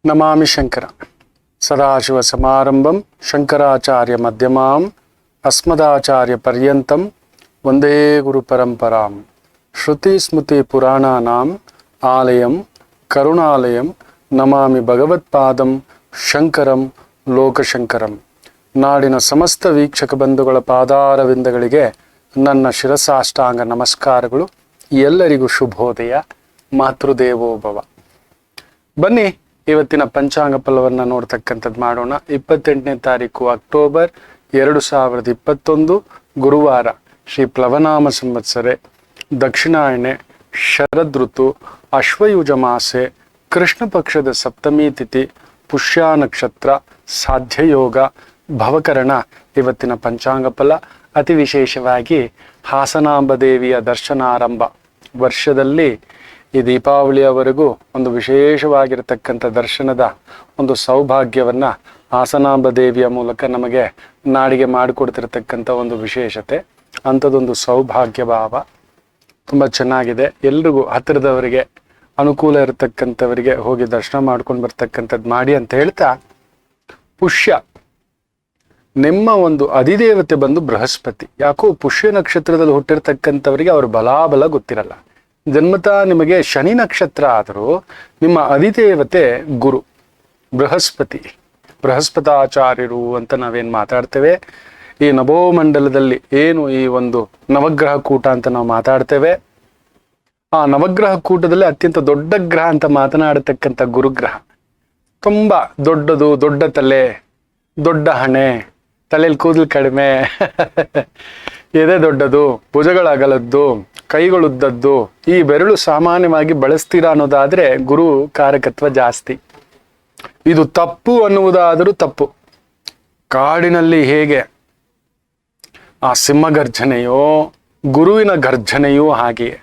ನಮಾಮಿ ಶಂಕರ ಸದಾಶಿವ ಸಮಾರಂಭಂ ಶಂಕರಾಚಾರ್ಯ ಮಧ್ಯಮಾಂ ಅಸ್ಮದಾಚಾರ್ಯ ಪರ್ಯಂತಂ ವಂದೇ ಗುರು ಪರಂಪರಾಂ ಶ್ರುತಿ ಸ್ಮೃತಿ ಪುರಾಣಾನಾಂ ಆಲಯಂ ಕರುಣಾಲಯಂ ನಮಾಮಿ ಭಗವತ್ಪಾದಂ ಶಂಕರಂ ಲೋಕಶಂಕರಂ. ನಾಡಿನ ಸಮಸ್ತ ವೀಕ್ಷಕ ಬಂಧುಗಳ ಪಾದಾರವಿಂದಗಳಿಗೆ ನನ್ನ ಶಿರಸಾಷ್ಟಾಂಗ ನಮಸ್ಕಾರಗಳು. ಎಲ್ಲರಿಗೂ ಶುಭೋದಯ. ಮಾತೃದೇವೋಭವ. ಬನ್ನಿ, ಇವತ್ತಿನ ಪಂಚಾಂಗ ಫಲವನ್ನು ನೋಡ್ತಕ್ಕಂಥದ್ದು ಮಾಡೋಣ. 28ನೇ ತಾರೀಕು ಅಕ್ಟೋಬರ್ 2021 ಗುರುವಾರ, ಶ್ರೀ ಪ್ಲವನಾಮ ಸಂವತ್ಸರೆ, ದಕ್ಷಿಣಾಯಣೆ, ಶರದ್ ಋತು, ಅಶ್ವಯುಜ ಮಾಸೆ, ಕೃಷ್ಣ ಪಕ್ಷದ ಸಪ್ತಮಿ ತಿಥಿ, ಪುಷ್ಯ ನಕ್ಷತ್ರ, ಸಾಧ್ಯಯೋಗ, ಭವಕರಣ. ಇವತ್ತಿನ ಪಂಚಾಂಗ ಫಲ ಅತಿ ವಿಶೇಷವಾಗಿ ಹಾಸನಾಂಬ ದೇವಿಯ ದರ್ಶನಾರಂಭ. ವರ್ಷದಲ್ಲಿ ಈ ದೀಪಾವಳಿಯವರೆಗೂ ಒಂದು ವಿಶೇಷವಾಗಿರತಕ್ಕಂಥ ದರ್ಶನದ ಒಂದು ಸೌಭಾಗ್ಯವನ್ನ ಹಾಸನಾಂಬ ದೇವಿಯ ಮೂಲಕ ನಮಗೆ ನಾಡಿಗೆ ಮಾಡಿಕೊಡ್ತಿರತಕ್ಕಂಥ ಒಂದು ವಿಶೇಷತೆ. ಅಂಥದ್ದೊಂದು ಸೌಭಾಗ್ಯ ಭಾವ ತುಂಬ ಚೆನ್ನಾಗಿದೆ. ಎಲ್ರಿಗೂ ಹತ್ತಿರದವರಿಗೆ, ಅನುಕೂಲ ಇರತಕ್ಕಂಥವರಿಗೆ ಹೋಗಿ ದರ್ಶನ ಮಾಡ್ಕೊಂಡು ಬರ್ತಕ್ಕಂಥದ್ದು ಮಾಡಿ ಅಂತ ಹೇಳ್ತಾ, ಪುಷ್ಯ ನಿಮ್ಮ ಒಂದು ಅಧಿದೇವತೆ ಬಂದು ಬೃಹಸ್ಪತಿ. ಯಾಕೋ ಪುಷ್ಯ ನಕ್ಷತ್ರದಲ್ಲಿ ಹುಟ್ಟಿರ್ತಕ್ಕಂಥವರಿಗೆ ಅವ್ರ ಬಲಾಬಲ ಗೊತ್ತಿರಲ್ಲ. ಜನ್ಮತಃ ನಿಮಗೆ ಶನಿ ನಕ್ಷತ್ರ ಆದರೂ ನಿಮ್ಮ ಅಧಿದೇವತೆ ಗುರು ಬೃಹಸ್ಪತಿ, ಬೃಹಸ್ಪತಾಚಾರ್ಯರು ಅಂತ ನಾವೇನು ಮಾತಾಡ್ತೇವೆ. ಈ ನಭೋಮಂಡಲದಲ್ಲಿ ಏನು ಈ ಒಂದು ನವಗ್ರಹ ಕೂಟ ಅಂತ ನಾವು ಮಾತಾಡ್ತೇವೆ, ಆ ನವಗ್ರಹ ಕೂಟದಲ್ಲಿ ಅತ್ಯಂತ ದೊಡ್ಡ ಗ್ರಹ ಅಂತ ಮಾತನಾಡತಕ್ಕಂಥ ಗುರುಗ್ರಹ. ತುಂಬ ದೊಡ್ಡದು, ದೊಡ್ಡ ತಲೆ, ದೊಡ್ಡ ಹಣೆ, ತಲೆಯಲ್ಲಿ ಕೂದಲು ಕಡಿಮೆ, ಎದೆ ದೊಡ್ಡದು, ಭುಜಗಳ ಅಗಲದ್ದು, ಕೈಗಳುದ್ದದ್ದು, ಈ ಬೆರಳು ಸಾಮಾನ್ಯವಾಗಿ ಬಳಸ್ತೀರಾ ಅನ್ನೋದಾದ್ರೆ ಗುರು ಕಾರಕತ್ವ ಜಾಸ್ತಿ. ಇದು ತಪ್ಪು ಅನ್ನುವುದಾದರೂ ತಪ್ಪು. ಕಾಡಿನಲ್ಲಿ ಹೇಗೆ ಆ ಸಿಂಹ ಗರ್ಜನೆಯೋ ಗುರುವಿನ ಗರ್ಜನೆಯೋ ಹಾಗೆಯೇ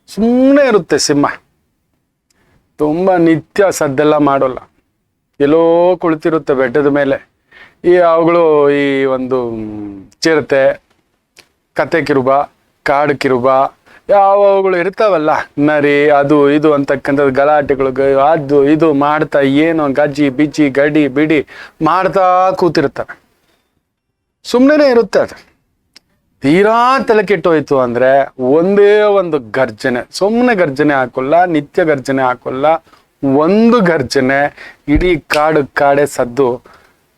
ಸುಮ್ಮನೆ ಇರುತ್ತೆ. ಸಿಂಹ ತುಂಬ ನಿತ್ಯ ಸದ್ದೆಲ್ಲ ಮಾಡೋಲ್ಲ, ಎಲ್ಲೋ ಕುಳಿತಿರುತ್ತೆ ಬೆಟ್ಟದ ಮೇಲೆ. ಈ ಅವುಗಳು ಈ ಒಂದು ಚಿರತೆ, ಕತೆ ಕಿರುಬ, ಕಾಡು ಕಿರುಬ, ಯಾವಗಳು ಇರ್ತಾವಲ್ಲ, ನರಿ, ಅದು ಇದು ಅಂತಕ್ಕಂಥದ್ದು ಗಲಾಟೆಗಳು, ಅದು ಇದು ಮಾಡ್ತಾ ಏನೋ ಗಜ್ಜಿ ಬಿಜ್ಜಿ ಗಡಿ ಬಿಡಿ ಮಾಡ್ತಾ ಕೂತಿರ್ತಾರೆ. ಸುಮ್ಮನೆ ಇರುತ್ತೆ ಅದು. ತೀರಾ ತಲೆ ಕೆಟ್ಟೋಯ್ತು ಅಂದ್ರೆ ಒಂದೇ ಒಂದು ಗರ್ಜನೆ, ಸುಮ್ಮನೆ ಗರ್ಜನೆ ಹಾಕೋಲ್ಲ, ನಿತ್ಯ ಗರ್ಜನೆ ಹಾಕೋಲ್ಲ, ಒಂದು ಗರ್ಜನೆ ಇಡೀ ಕಾಡೆ ಸದ್ದು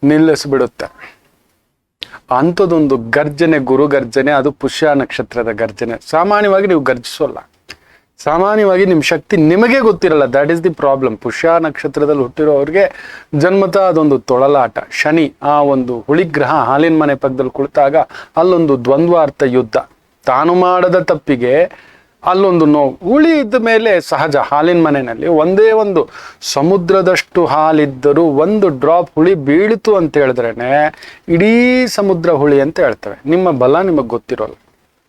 ನಿಲ್ಲಿಸ್ಬಿಡುತ್ತೆ. ಅಂಥದ್ದೊಂದು ಗರ್ಜನೆ ಗುರು ಗರ್ಜನೆ, ಅದು ಪುಷ್ಯ ನಕ್ಷತ್ರದ ಗರ್ಜನೆ. ಸಾಮಾನ್ಯವಾಗಿ ನೀವು ಗರ್ಜಿಸೋಲ್ಲ, ಸಾಮಾನ್ಯವಾಗಿ ನಿಮ್ಮ ಶಕ್ತಿ ನಿಮಗೆ ಗೊತ್ತಿರಲ್ಲ. That is the problem. ಪುಷ್ಯ ನಕ್ಷತ್ರದಲ್ಲಿ ಹುಟ್ಟಿರೋರಿಗೆ ಜನ್ಮತಃ ಅದೊಂದು ತೊಳಲಾಟ. ಶನಿ ಆ ಒಂದು ಹುಳಿಗ್ರಹ ಹಾಲಿನ ಮನೆ ಪಕ್ಕದಲ್ಲಿ ಕುಳಿತಾಗ ಅಲ್ಲೊಂದು ದ್ವಂದ್ವಾರ್ಥ ಯುದ್ಧ. ತಾನು ಮಾಡದ ತಪ್ಪಿಗೆ ಅಲ್ಲೊಂದು ನೋವು. ಹುಳಿ ಇದ್ದ ಮೇಲೆ ಸಹಜ. ಹಾಲಿನ ಮನೆಯಲ್ಲಿ ಒಂದೇ ಒಂದು ಸಮುದ್ರದಷ್ಟು ಹಾಲಿದ್ದರೂ ಒಂದು ಡ್ರಾಪ್ ಹುಳಿ ಬೀಳಿತು ಅಂತ ಹೇಳಿದ್ರೇನೆ ಇಡೀ ಸಮುದ್ರ ಹುಳಿ ಅಂತ ಹೇಳ್ತವೆ. ನಿಮ್ಮ ಬಲ ನಿಮಗೆ ಗೊತ್ತಿರೋಲ್ಲ.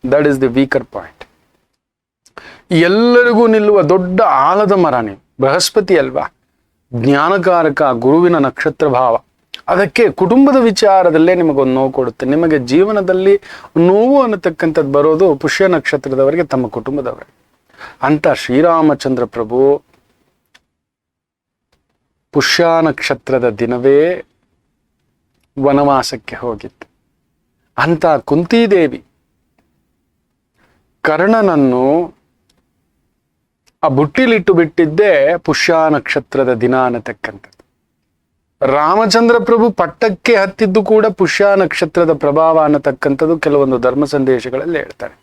That is the weaker point. ಎಲ್ಲರಿಗೂ ನಿಲ್ಲುವ ದೊಡ್ಡ ಆಲದ ಮರ ನೀವು. ಬೃಹಸ್ಪತಿ ಅಲ್ವಾ, ಜ್ಞಾನಕಾರಕ, ಗುರುವಿನ ನಕ್ಷತ್ರ ಭಾವ. ಅದಕ್ಕೆ ಕುಟುಂಬದ ವಿಚಾರದಲ್ಲೇ ನಿಮಗೊಂದು ನೋವು ಕೊಡುತ್ತೆ. ನಿಮಗೆ ಜೀವನದಲ್ಲಿ ನೋವು ಅನ್ನತಕ್ಕಂಥದ್ದು ಬರೋದು ಪುಷ್ಯ ನಕ್ಷತ್ರದವರಿಗೆ, ತಮ್ಮ ಕುಟುಂಬದವರಿಗೆ. ಅಂತ ಶ್ರೀರಾಮಚಂದ್ರ ಪ್ರಭು ಪುಷ್ಯ ನಕ್ಷತ್ರದ ದಿನವೇ ವನವಾಸಕ್ಕೆ ಹೋಗಿತ್ತು. ಅಂತ ಕುಂತಿದೇವಿ ಕರ್ಣನನ್ನು ಆ ಬುಟ್ಟಿಲಿಟ್ಟು ಬಿಟ್ಟಿದ್ದೇ ಪುಷ್ಯ ನಕ್ಷತ್ರದ ದಿನ ಅನ್ನತಕ್ಕಂಥದ್ದು. ರಾಮಚಂದ್ರ ಪ್ರಭು ಪಟ್ಟಕ್ಕೆ ಹತ್ತಿದ್ದು ಕೂಡ ಪುಷ್ಯ ನಕ್ಷತ್ರದ ಪ್ರಭಾವ ಅನ್ನತಕ್ಕಂಥದ್ದು ಕೆಲವೊಂದು ಧರ್ಮ ಸಂದೇಶಗಳಲ್ಲಿ ಹೇಳ್ತಾರೆ.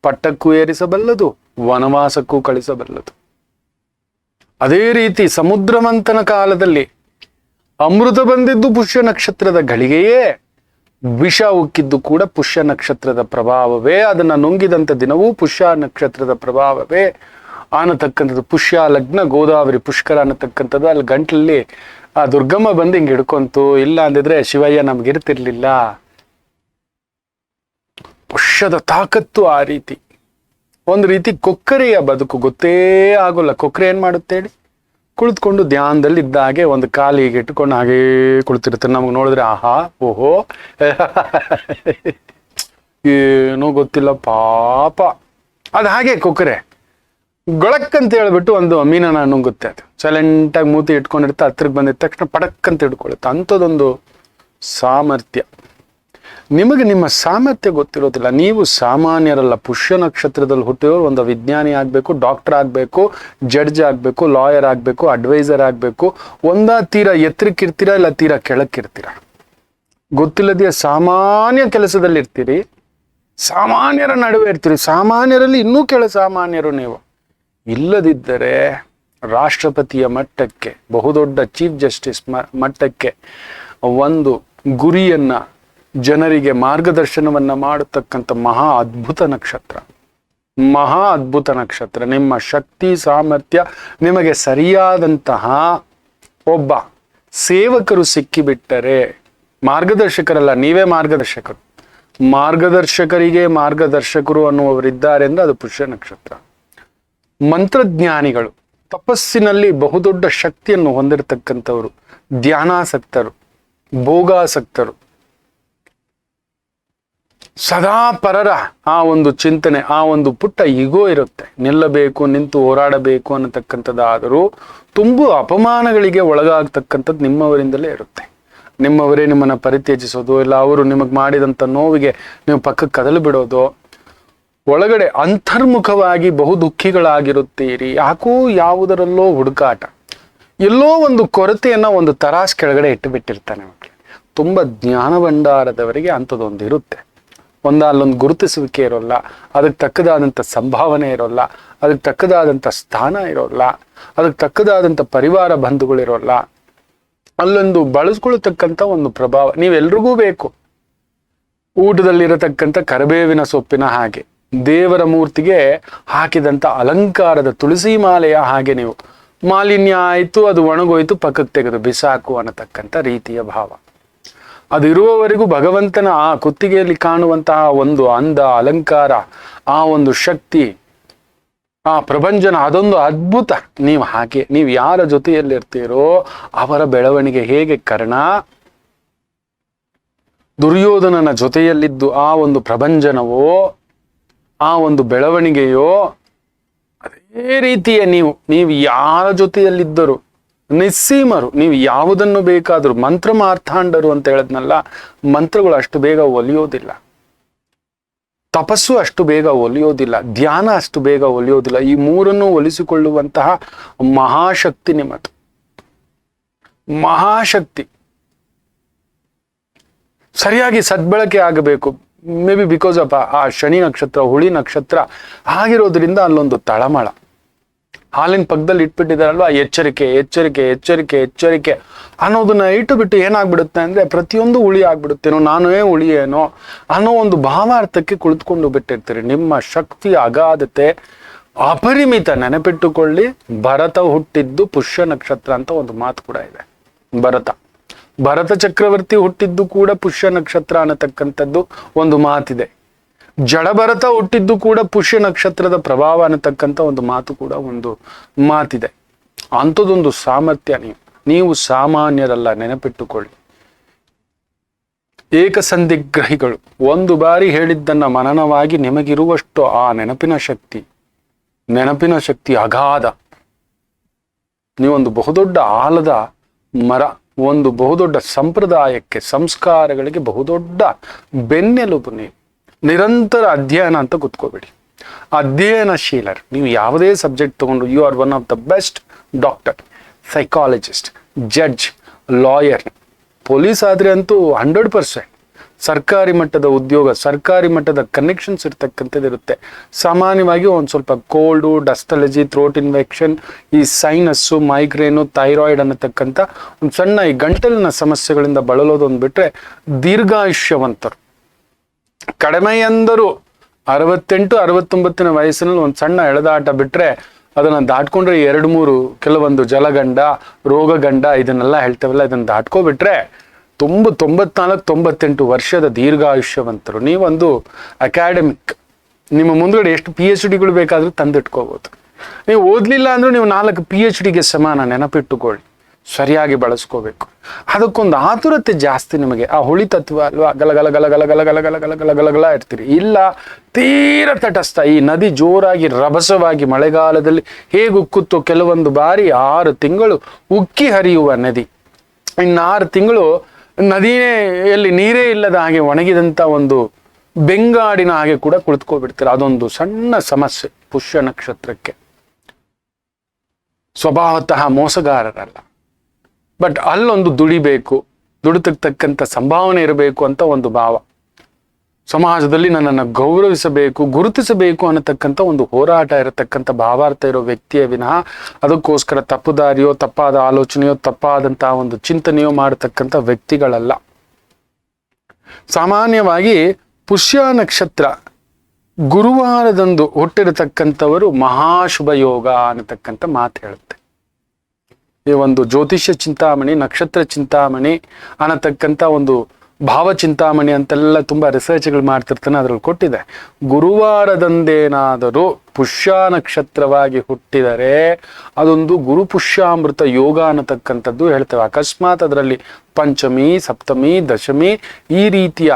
ಪಟ್ಟಕ್ಕೂ ಏರಿಸಬಲ್ಲದು, ವನವಾಸಕ್ಕೂ ಕಳಿಸಬಲ್ಲದು. ಅದೇ ರೀತಿ ಸಮುದ್ರ ಮಂಥನ ಕಾಲದಲ್ಲಿ ಅಮೃತ ಬಂದಿದ್ದು ಪುಷ್ಯ ನಕ್ಷತ್ರದ ಗಳಿಗೆಯೇ, ವಿಷ ಉಕ್ಕಿದ್ದು ಕೂಡ ಪುಷ್ಯ ನಕ್ಷತ್ರದ ಪ್ರಭಾವವೇ. ಅದನ್ನ ನುಂಗಿದಂಥ ದಿನವೂ ಪುಷ್ಯ ನಕ್ಷತ್ರದ ಪ್ರಭಾವವೇ ಅನ್ನತಕ್ಕಂಥದ್ದು. ಪುಷ್ಯ ಲಗ್ನ ಗೋದಾವರಿ ಪುಷ್ಕರ ಅನ್ನತಕ್ಕಂಥದ್ದು. ಅಲ್ಲಿ ಗಂಟ್ಲಲ್ಲಿ ಆ ದುರ್ಗಮ್ಮ ಬಂದು ಹಿಂಗೆ ಹಿಡ್ಕೊಂತು. ಇಲ್ಲ ಅಂದಿದ್ರೆ ಶಿವಯ್ಯ ನಮ್ಗಿರ್ತಿರ್ಲಿಲ್ಲ. ಪುಷ್ಯದ ತಾಕತ್ತು ಆ ರೀತಿ. ಒಂದು ರೀತಿ ಕೊಕ್ಕರೆಯ ಬದುಕು ಗೊತ್ತೇ ಆಗೋಲ್ಲ. ಕೊಕ್ಕರೆ ಏನ್ ಮಾಡುತ್ತೆ ಹೇಳಿ? ಕುಳಿತುಕೊಂಡು ಧ್ಯಾನದಲ್ಲಿ ಇದ್ದ ಹಾಗೆ ಒಂದು ಕಾಲಿಗೆ ಇಟ್ಕೊಂಡು ಹಾಗೇ ಕುಳಿತಿರುತ್ತೆ. ನಮಗೆ ನೋಡಿದ್ರೆ ಆಹಾ ಓಹೋ ಏನೋ ಗೊತ್ತಿಲ್ಲ ಪಾಪ. ಅದು ಹಾಗೆ ಕೊಕ್ಕರೆ. ಗೊಳಕ್ ಅಂತ ಹೇಳ್ಬಿಟ್ಟು ಒಂದು ಮೀನನ್ನ ನುಂಗುತ್ತೆ. ಅದು ಸೈಲೆಂಟಾಗಿ ಮೂತಿ ಇಟ್ಕೊಂಡಿರುತ್ತೆ, ಹತ್ರಕ್ಕೆ ಬಂದಿದ ತಕ್ಷಣ ಪಡಕ್ ಅಂತ ಹಿಡ್ಕೊಳ್ಳುತ್ತೆ. ಅಂಥದ್ದೊಂದು ಸಾಮರ್ಥ್ಯ. ನಿಮಗೆ ನಿಮ್ಮ ಸಾಮರ್ಥ್ಯ ಗೊತ್ತಿರೋದಿಲ್ಲ. ನೀವು ಸಾಮಾನ್ಯರಲ್ಲ. ಪುಷ್ಯ ನಕ್ಷತ್ರದಲ್ಲಿ ಹುಟ್ಟಿರೋರು ಒಂದು ವಿಜ್ಞಾನಿ ಆಗಬೇಕು, ಡಾಕ್ಟರ್ ಆಗಬೇಕು, ಜಡ್ಜ್ ಆಗಬೇಕು, ಲಾಯರ್ ಆಗಬೇಕು, ಅಡ್ವೈಸರ್ ಆಗಬೇಕು. ತೀರಾ ಎತ್ತರಕ್ಕಿರ್ತೀರಾ, ಇಲ್ಲ ತೀರಾ ಕೆಳಕ್ಕಿರ್ತೀರಾ, ಗೊತ್ತಿಲ್ಲದೆಯೇ ಸಾಮಾನ್ಯ ಕೆಲಸದಲ್ಲಿ ಇರ್ತೀರಿ, ಸಾಮಾನ್ಯರ ನಡುವೆ ಇರ್ತೀರಿ. ಸಾಮಾನ್ಯರಲ್ಲಿ ಇನ್ನೂ ಕೆಳ ಸಾಮಾನ್ಯರು ನೀವು. ಇಲ್ಲದಿದ್ದರೆ ರಾಷ್ಟ್ರಪತಿಯ ಮಟ್ಟಕ್ಕೆ, ಬಹುದೊಡ್ಡ ಚೀಫ್ ಜಸ್ಟಿಸ್ ಮಟ್ಟಕ್ಕೆ ಒಂದು ಗುರಿಯನ್ನ, ಜನರಿಗೆ ಮಾರ್ಗದರ್ಶನವನ್ನ ಮಾಡತಕ್ಕಂಥ ಮಹಾ ಅದ್ಭುತ ನಕ್ಷತ್ರ, ಮಹಾ ಅದ್ಭುತ ನಕ್ಷತ್ರ. ನಿಮ್ಮ ಶಕ್ತಿ ಸಾಮರ್ಥ್ಯ, ನಿಮಗೆ ಸರಿಯಾದಂತಹ ಒಬ್ಬ ಸೇವಕರು ಸಿಕ್ಕಿಬಿಟ್ಟರೆ, ಮಾರ್ಗದರ್ಶಕರಲ್ಲ, ನೀವೇ ಮಾರ್ಗದರ್ಶಕರು, ಮಾರ್ಗದರ್ಶಕರಿಗೆ ಮಾರ್ಗದರ್ಶಕರು ಅನ್ನುವವರಿದ್ದಾರೆ ಅಂದ್ರೆ ಅದು ಪುಷ್ಯ ನಕ್ಷತ್ರ. ಮಂತ್ರಜ್ಞಾನಿಗಳು, ತಪಸ್ಸಿನಲ್ಲಿ ಬಹುದೊಡ್ಡ ಶಕ್ತಿಯನ್ನು ಹೊಂದಿರತಕ್ಕಂಥವರು, ಧ್ಯಾನಾಸಕ್ತರು, ಭೋಗಾಸಕ್ತರು, ಸದಾ ಪರರ ಆ ಒಂದು ಚಿಂತನೆ, ಆ ಒಂದು ಪುಟ್ಟ ಈಗೋ ಇರುತ್ತೆ. ನಿಲ್ಲಬೇಕು, ನಿಂತು ಹೋರಾಡಬೇಕು ಅನ್ನತಕ್ಕಂಥದ್ದಾದರೂ ತುಂಬಾ ಅಪಮಾನಗಳಿಗೆ ಒಳಗಾಗ್ತಕ್ಕಂಥದ್ದು ನಿಮ್ಮವರಿಂದಲೇ ಇರುತ್ತೆ. ನಿಮ್ಮವರೇ ನಿಮ್ಮನ್ನ ಪರಿತ್ಯಜಿಸೋದು, ಇಲ್ಲ ಅವರು ನಿಮಗೆ ಮಾಡಿದಂಥ ನೋವಿಗೆ ನೀವು ಪಕ್ಕಕ್ಕೆ ಕದಲು ಬಿಡೋದು, ಒಳಗಡೆ ಅಂತರ್ಮುಖವಾಗಿ ಬಹುದುಃಖಿಗಳಾಗಿರುತ್ತೀರಿ. ಯಾಕೋ ಯಾವುದರಲ್ಲೋ ಹುಡುಕಾಟ, ಎಲ್ಲೋ ಒಂದು ಕೊರತೆಯನ್ನ ಒಂದು ತರಾಸ್ ಕೆಳಗಡೆ ಇಟ್ಟು ಬಿಟ್ಟಿರ್ತಾನೆ ಮಕ್ಕಳು. ತುಂಬ ಜ್ಞಾನ ಭಂಡಾರದವರಿಗೆ ಅಂಥದ್ದೊಂದು ಇರುತ್ತೆ. ಅಲ್ಲೊಂದು ಗುರುತಿಸುವಿಕೆ ಇರೋಲ್ಲ, ಅದಕ್ಕೆ ತಕ್ಕದಾದಂಥ ಸಂಭಾವನೆ ಇರೋಲ್ಲ, ಅದಕ್ಕೆ ತಕ್ಕದಾದಂಥ ಸ್ಥಾನ ಇರೋಲ್ಲ, ಅದಕ್ಕೆ ತಕ್ಕದಾದಂಥ ಪರಿವಾರ ಬಂಧುಗಳಿರೋಲ್ಲ, ಅಲ್ಲೊಂದು ಬಳಸ್ಕೊಳ್ತಕ್ಕಂಥ ಒಂದು ಪ್ರಭಾವ ನೀವೆಲ್ರಿಗೂ ಬೇಕು. ಊಟದಲ್ಲಿರತಕ್ಕಂಥ ಕರಿಬೇವಿನ ಸೊಪ್ಪಿನ ಹಾಗೆ, ದೇವರ ಮೂರ್ತಿಗೆ ಹಾಕಿದಂಥ ಅಲಂಕಾರದ ತುಳಸಿ ಮಾಲೆಯ ಹಾಗೆ ನೀವು ಮಾಲಿನ್ಯ ಆಯಿತು, ಅದು ಒಣಗೋಯ್ತು, ಪಕ್ಕಕ್ಕೆ ತೆಗೆದು ಬಿಸಾಕು ಅನ್ನತಕ್ಕಂಥ ರೀತಿಯ ಭಾವ. ಅದು ಇರುವವರೆಗೂ ಭಗವಂತನ ಆ ಕುತ್ತಿಗೆಯಲ್ಲಿ ಕಾಣುವಂತಹ ಒಂದು ಅಂದ, ಅಲಂಕಾರ, ಆ ಒಂದು ಶಕ್ತಿ, ಆ ಪ್ರಪಂಚನ, ಅದೊಂದು ಅದ್ಭುತ. ನೀವು ಯಾರ ಜೊತೆಯಲ್ಲಿರ್ತೀರೋ ಅವರ ಬೆಳವಣಿಗೆ ಹೇಗೆ. ಕರ್ಣ ದುರ್ಯೋಧನನ ಜೊತೆಯಲ್ಲಿದ್ದು ಆ ಒಂದು ಪ್ರಪಂಚನವೋ, ಆ ಒಂದು ಬೆಳವಣಿಗೆಯೋ, ಅದೇ ರೀತಿಯ ನೀವು ಯಾರ ಜೊತೆಯಲ್ಲಿದ್ದರು ನಿಸ್ಸೀಮರು. ನೀವು ಯಾವುದನ್ನು ಬೇಕಾದರೂ, ಮಂತ್ರ ಮಾರ್ಥಾಂಡರು ಅಂತ ಹೇಳದ್ನಲ್ಲ, ಮಂತ್ರಗಳು ಅಷ್ಟು ಬೇಗ ಒಲಿಯೋದಿಲ್ಲ, ತಪಸ್ಸು ಅಷ್ಟು ಬೇಗ ಒಲಿಯೋದಿಲ್ಲ, ಧ್ಯಾನ ಅಷ್ಟು ಬೇಗ ಒಲಿಯೋದಿಲ್ಲ. ಈ ಮೂರನ್ನು ಒಲಿಸಿಕೊಳ್ಳುವಂತಹ ಮಹಾಶಕ್ತಿ ನಿಮ್ಮದು, ಮಹಾಶಕ್ತಿ. ಸರಿಯಾಗಿ ಸದ್ಬಳಕೆ ಆಗಬೇಕು. ಮೇ ಬಿ ಬಿಕಾಸ್ ಆಫ್ ಆ ಶನಿ ನಕ್ಷತ್ರ, ಹುಳಿ ನಕ್ಷತ್ರ ಆಗಿರೋದ್ರಿಂದ ಅಲ್ಲೊಂದು ತಳಮಳ. ಹಾಲಿನ ಪಕ್ಕದಲ್ಲಿ ಇಟ್ಬಿಟ್ಟಿದಾರಲ್ವಾ, ಎಚ್ಚರಿಕೆ ಎಚ್ಚರಿಕೆ ಎಚ್ಚರಿಕೆ ಎಚ್ಚರಿಕೆ ಅನ್ನೋದನ್ನ ಇಟ್ಟು ಬಿಟ್ಟು ಏನಾಗ್ಬಿಡುತ್ತೆ ಅಂದ್ರೆ ಪ್ರತಿಯೊಂದು ಹುಳಿ ಆಗ್ಬಿಡುತ್ತೇನೋ, ನಾನೇ ಹುಳಿಯೇನೋ ಅನ್ನೋ ಒಂದು ಭಾವಾರ್ಥಕ್ಕೆ ಕುಳಿತುಕೊಂಡು ಬಿಟ್ಟಿರ್ತೀರಿ. ನಿಮ್ಮ ಶಕ್ತಿ ಅಗಾಧತೆ ಅಪರಿಮಿತ. ನೆನಪಿಟ್ಟುಕೊಳ್ಳಿ, ಭರತ ಹುಟ್ಟಿದ್ದು ಪುಷ್ಯ ನಕ್ಷತ್ರ ಅಂತ ಒಂದು ಮಾತು ಕೂಡ ಇದೆ. ಭರತ ಚಕ್ರವರ್ತಿ ಹುಟ್ಟಿದ್ದು ಕೂಡ ಪುಷ್ಯ ನಕ್ಷತ್ರ ಅನ್ನತಕ್ಕಂಥದ್ದು ಒಂದು ಮಾತಿದೆ. ಜಡಭರತ ಹುಟ್ಟಿದ್ದು ಕೂಡ ಪುಷ್ಯ ನಕ್ಷತ್ರದ ಪ್ರಭಾವ ಅನ್ನತಕ್ಕಂಥ ಒಂದು ಮಾತು ಕೂಡ ಒಂದು ಮಾತಿದೆ. ಅಂಥದ್ದೊಂದು ಸಾಮರ್ಥ್ಯ. ನೀವು ಸಾಮಾನ್ಯರಲ್ಲ, ನೆನಪಿಟ್ಟುಕೊಳ್ಳಿ. ಏಕಸಂಧಿಗ್ರಹಿಗಳು. ಒಂದು ಬಾರಿ ಹೇಳಿದ್ದನ್ನ ಮನನವಾಗಿ ನಿಮಗಿರುವಷ್ಟು ಆ ನೆನಪಿನ ಶಕ್ತಿ ಅಗಾಧ. ನೀವೊಂದು ಬಹುದೊಡ್ಡ ಆಲದ ಮರ, ಒಂದು ಬಹುದೊಡ್ಡ ಸಂಪ್ರದಾಯಕ್ಕೆ, ಸಂಸ್ಕಾರಗಳಿಗೆ ಬಹುದೊಡ್ಡ ಬೆನ್ನೆಲುಬು. ನೀವು ನಿರಂತರ ಅಧ್ಯಯನ ಅಂತ ಕೂತ್ಕೋಬೇಡಿ, ಅಧ್ಯಯನಶೀಲರು. ನೀವು ಯಾವುದೇ ಸಬ್ಜೆಕ್ಟ್ ತಗೊಂಡು you are one of the best doctor, psychologist, judge, lawyer. Police ಆದ್ರೆ ಅಂತೂ 100%. ಸರ್ಕಾರಿ ಮಟ್ಟದ ಉದ್ಯೋಗ, ಸರ್ಕಾರಿ ಮಟ್ಟದ ಕನೆಕ್ಷನ್ಸ್ ಇರ್ತಕ್ಕಂಥದ್ದು ಇರುತ್ತೆ. ಸಾಮಾನ್ಯವಾಗಿ ಒಂದು ಸ್ವಲ್ಪ cold, dust allergy, throat infection, ಈ ಸೈನಸ್ಸು, ಮೈಗ್ರೇನು, ಥೈರಾಯ್ಡ್ ಅನ್ನತಕ್ಕಂಥ ಒಂದು ಸಣ್ಣ ಈ ಗಂಟಲಿನ ಸಮಸ್ಯೆಗಳಿಂದ ಬಳಲೋದೊಂದು ಬಿಟ್ರೆ ದೀರ್ಘಾಯುಷ್ಯವಂತರು. ಕಡಿಮೆ ಎಂದರು 68-69 ವಯಸ್ಸಿನಲ್ಲಿ ಒಂದು ಸಣ್ಣ ಎಳೆದಾಟ ಬಿಟ್ರೆ ಅದನ್ನ ದಾಟ್ಕೊಂಡ್ರೆ 2-3 ಕೆಲವೊಂದು ಜಲಗಂಡ, ರೋಗಗಂಡ ಇದನ್ನೆಲ್ಲ ಹೇಳ್ತೇವಲ್ಲ, ಇದನ್ನ ದಾಟ್ಕೋಬಿಟ್ರೆ 94-98 ವರ್ಷದ ದೀರ್ಘಾಯುಷ್ಯವಂತರು. ನೀವೊಂದು ಅಕಾಡೆಮಿಕ್, ನಿಮ್ಮ ಮುಂದ್ಗಡೆ ಎಷ್ಟು PhD ಗಳು ಬೇಕಾದ್ರೂ ತಂದಿಟ್ಕೋಬಹುದು. ನೀವು ಓದ್ಲಿಲ್ಲ ಅಂದ್ರೂ ನೀವು 4 PhD ಗೆ ಸಮಾನ. ನೆನಪಿಟ್ಟುಕೊಳ್ಳಿ. ಸರಿಯಾಗಿ ಬಳಸ್ಕೋಬೇಕು. ಅದಕ್ಕೊಂದು ಆತುರತೆ ಜಾಸ್ತಿ ನಿಮಗೆ. ಆ ಹುಳಿ ತತ್ವ ಅಲ್ವಾ, ಗಲಗಲ ಗಲಗಲ ಗಲಗಲ ಗಲಗಲ ಗಲಗಲ ಇರ್ತೀರಿ. ಇಲ್ಲ, ತೀರ ತಟಸ್ಥ. ಈ ನದಿ ಜೋರಾಗಿ ರಭಸವಾಗಿ ಮಳೆಗಾಲದಲ್ಲಿ ಹೇಗೆ ಉಕ್ಕುತ್ತೋ, ಕೆಲವೊಂದು ಬಾರಿ 6 ತಿಂಗಳು ಉಕ್ಕಿ ಹರಿಯುವ ನದಿ, ಇನ್ನು 6 ತಿಂಗಳು ನದಿಯಲ್ಲಿ ನೀರೇ ಇಲ್ಲದ ಹಾಗೆ ಒಣಗಿದಂಥ ಒಂದು ಬೆಂಗಾಡಿನ ಹಾಗೆ ಕೂಡ ಕುಳಿತುಕೊಬಿಡ್ತಾರೆ. ಅದೊಂದು ಸಣ್ಣ ಸಮಸ್ಯೆ ಪುಷ್ಯ ನಕ್ಷತ್ರಕ್ಕೆ. ಸ್ವಭಾವತಃ ಮೋಸಗಾರರಲ್ಲ, ಬಟ್ ಅಲ್ಲೊಂದು ದುಡಿಬೇಕು, ದುಡಿತಕ್ಕಂಥ ಸಂಭಾವನೆ ಇರಬೇಕು ಅಂತ ಒಂದು ಭಾವ. ಸಮಾಜದಲ್ಲಿ ನನ್ನನ್ನು ಗೌರವಿಸಬೇಕು, ಗುರುತಿಸಬೇಕು ಅನ್ನತಕ್ಕಂಥ ಒಂದು ಹೋರಾಟ ಇರತಕ್ಕಂಥ ಭಾವಾರ್ಥ ಇರೋ ವ್ಯಕ್ತಿಯ ವಿನಃ ಅದಕ್ಕೋಸ್ಕರ ತಪ್ಪು ದಾರಿಯೋ, ತಪ್ಪಾದ ಆಲೋಚನೆಯೋ, ತಪ್ಪಾದಂತಹ ಒಂದು ಚಿಂತನೆಯೋ ಮಾಡತಕ್ಕಂಥ ವ್ಯಕ್ತಿಗಳಲ್ಲ. ಸಾಮಾನ್ಯವಾಗಿ ಪುಷ್ಯ ನಕ್ಷತ್ರ ಗುರುವಾರದಂದು ಹುಟ್ಟಿರತಕ್ಕಂಥವರು ಮಹಾಶುಭ ಯೋಗ ಅನ್ನತಕ್ಕಂಥ ಮಾತು ಹೇಳುತ್ತೆ. ಈ ಒಂದು ಜ್ಯೋತಿಷ್ಯ ಚಿಂತಾಮಣಿ, ನಕ್ಷತ್ರ ಚಿಂತಾಮಣಿ ಅನ್ನತಕ್ಕಂಥ ಒಂದು ಭಾವ ಚಿಂತಾಮಣಿ ಅಂತೆಲ್ಲ ತುಂಬ ರಿಸರ್ಚ್ಗಳು ಮಾಡ್ತಿರ್ತಾನೆ, ಅದ್ರಲ್ಲಿ ಕೊಟ್ಟಿದೆ. ಗುರುವಾರದಂದೇನಾದರೂ ಪುಷ್ಯ ನಕ್ಷತ್ರವಾಗಿ ಹುಟ್ಟಿದರೆ ಅದೊಂದು ಗುರುಪುಷ್ಯಾಮೃತ ಯೋಗ ಅನ್ನತಕ್ಕಂಥದ್ದು ಹೇಳ್ತೇವೆ. ಅಕಸ್ಮಾತ್ ಅದರಲ್ಲಿ ಪಂಚಮಿ, ಸಪ್ತಮಿ, ದಶಮಿ ಈ ರೀತಿಯ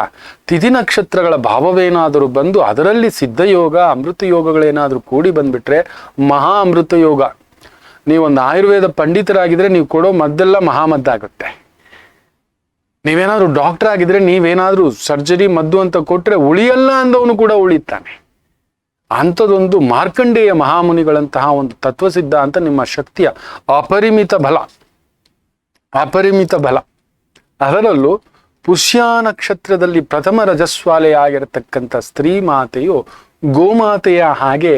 ತಿಥಿ ನಕ್ಷತ್ರಗಳ ಭಾವವೇನಾದರೂ ಬಂದು ಅದರಲ್ಲಿ ಸಿದ್ಧಯೋಗ, ಅಮೃತ ಯೋಗಗಳೇನಾದರೂ ಕೂಡಿ ಬಂದ್ಬಿಟ್ರೆ ಮಹಾ ಅಮೃತ ಯೋಗ. ನೀವೊಂದು ಆಯುರ್ವೇದ ಪಂಡಿತರಾಗಿದ್ರೆ ನೀವು ಕೊಡೋ ಮದ್ದೆಲ್ಲ ಮಹಾಮದ್ದಾಗುತ್ತೆ. ನೀವೇನಾದ್ರೂ ಡಾಕ್ಟರ್ ಆಗಿದ್ರೆ ನೀವೇನಾದ್ರೂ ಸರ್ಜರಿ ಮದ್ದು ಅಂತ ಕೊಟ್ರೆ ಉಳಿಯಲ್ಲ ಅಂದವನು ಕೂಡ ಉಳಿತಾನೆ. ಅಂಥದ್ದೊಂದು ಮಾರ್ಕಂಡೇಯ ಮಹಾಮುನಿಗಳಂತಹ ಒಂದು ತತ್ವಸಿದ್ಧ ಅಂತ ನಿಮ್ಮ ಶಕ್ತಿಯ ಅಪರಿಮಿತ ಬಲ. ಅದರಲ್ಲೂ ಪುಷ್ಯ ನಕ್ಷತ್ರದಲ್ಲಿ ಪ್ರಥಮ ರಜಸ್ವಾಲೆ ಆಗಿರತಕ್ಕಂಥ ಸ್ತ್ರೀ ಮಾತೆಯು ಗೋಮಾತೆಯ ಹಾಗೆ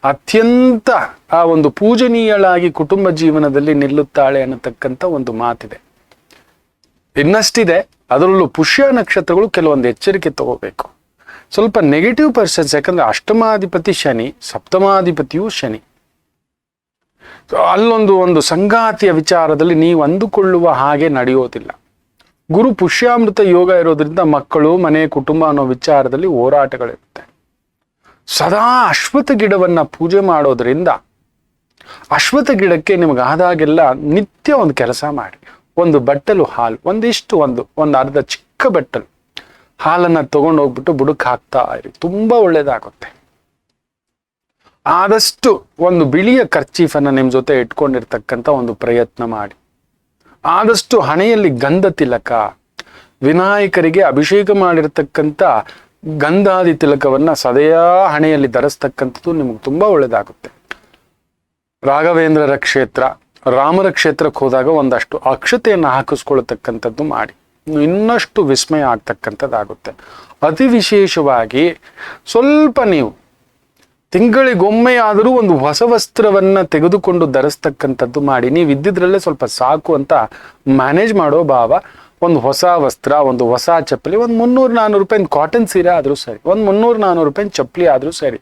ಅತ್ಯಂತ ಆ ಒಂದು ಪೂಜನೀಯಳಾಗಿ ಕುಟುಂಬ ಜೀವನದಲ್ಲಿ ನಿಲ್ಲುತ್ತಾಳೆ ಅನ್ನತಕ್ಕಂಥ ಒಂದು ಮಾತಿದೆ. ಇನ್ನಷ್ಟಿದೆ. ಅದರಲ್ಲೂ ಪುಷ್ಯ ನಕ್ಷತ್ರಗಳು ಕೆಲವೊಂದು ಎಚ್ಚರಿಕೆ ತಗೋಬೇಕು. ಸ್ವಲ್ಪ ನೆಗೆಟಿವ್ ಪರ್ಸನ್ಸ್, ಯಾಕಂದ್ರೆ ಅಷ್ಟಮಾಧಿಪತಿ ಶನಿ, ಸಪ್ತಮಾಧಿಪತಿಯು ಶನಿ. ಅಲ್ಲೊಂದು ಸಂಗಾತಿಯ ವಿಚಾರದಲ್ಲಿ ನೀವು ಅಂದುಕೊಳ್ಳುವ ಹಾಗೆ ನಡೆಯೋದಿಲ್ಲ. ಗುರು ಪುಷ್ಯಾಮೃತ ಯೋಗ ಇರೋದ್ರಿಂದ ಮಕ್ಕಳು, ಮನೆ, ಕುಟುಂಬ ಅನ್ನೋ ವಿಚಾರದಲ್ಲಿ ಹೋರಾಟಗಳಿರುತ್ತೆ. ಸದಾ ಅಶ್ವತ್ಥ ಗಿಡವನ್ನ ಪೂಜೆ ಮಾಡೋದ್ರಿಂದ ಅಶ್ವತ್ಥ ಗಿಡಕ್ಕೆ ನಿಮಗಾದಾಗೆಲ್ಲ ನಿತ್ಯ ಒಂದು ಕೆಲಸ ಮಾಡಿ, ಒಂದು ಬಟ್ಟಲು ಹಾಲು, ಒಂದು ಅರ್ಧ ಚಿಕ್ಕ ಬಟ್ಟಲು ಹಾಲನ್ನ ತಗೊಂಡು ಹೋಗ್ಬಿಟ್ಟು ಬುಡಕ್ ಹಾಕ್ತಾ ಇರಿ, ತುಂಬಾ ಒಳ್ಳೇದಾಗುತ್ತೆ. ಆದಷ್ಟು ಒಂದು ಬಿಳಿಯ ಕರ್ಚೀಫನ್ನ ನಿಮ್ ಜೊತೆ ಇಟ್ಕೊಂಡಿರ್ತಕ್ಕಂಥ ಒಂದು ಪ್ರಯತ್ನ ಮಾಡಿ. ಆದಷ್ಟು ಹಣೆಯಲ್ಲಿ ಗಂಧ ತಿಲಕ, ವಿನಾಯಕರಿಗೆ ಅಭಿಷೇಕ ಮಾಡಿರ್ತಕ್ಕಂಥ ಗಂಧಾದಿ ತಿಲಕವನ್ನ ಸದಾ ಹಣೆಯಲ್ಲಿ ಧರಿಸ್ತಕ್ಕಂಥದ್ದು ನಿಮಗೆ ತುಂಬಾ ಒಳ್ಳೇದಾಗುತ್ತೆ. ರಾಘವೇಂದ್ರರ ಕ್ಷೇತ್ರ, ರಾಮರ ಕ್ಷೇತ್ರಕ್ಕೆ ಹೋದಾಗ ಒಂದಷ್ಟು ಅಕ್ಷತೆಯನ್ನು ಹಾಕಿಸ್ಕೊಳ್ತಕ್ಕಂಥದ್ದು ಮಾಡಿ, ಇನ್ನಷ್ಟು ವಿಸ್ಮಯ ಆಗ್ತಕ್ಕಂಥದ್ದಾಗುತ್ತೆ. ಅತಿ ವಿಶೇಷವಾಗಿ ಸ್ವಲ್ಪ ನೀವು ತಿಂಗಳಿಗೊಮ್ಮೆಯಾದರೂ ಒಂದು ಹೊಸ ವಸ್ತ್ರವನ್ನ ತೆಗೆದುಕೊಂಡು ಧರಿಸ್ತಕ್ಕಂಥದ್ದು ಮಾಡಿ. ನೀವು ಇದ್ದಿದ್ರಲ್ಲೇ ಸ್ವಲ್ಪ ಸಾಕು ಅಂತ ಮ್ಯಾನೇಜ್ ಮಾಡೋ ಭಾವ. ಒಂದು ಹೊಸ ವಸ್ತ್ರ, ಒಂದು ಹೊಸ ಚಪ್ಪಲಿ, ಒಂದು 300-400 ರೂಪಾಯಿ ಕಾಟನ್ ಸೀರೆ ಆದರೂ ಸರಿ, ಒಂದು 300-400 ರೂಪಾಯಿ ಚಪ್ಪಲಿ ಆದರೂ ಸರಿ,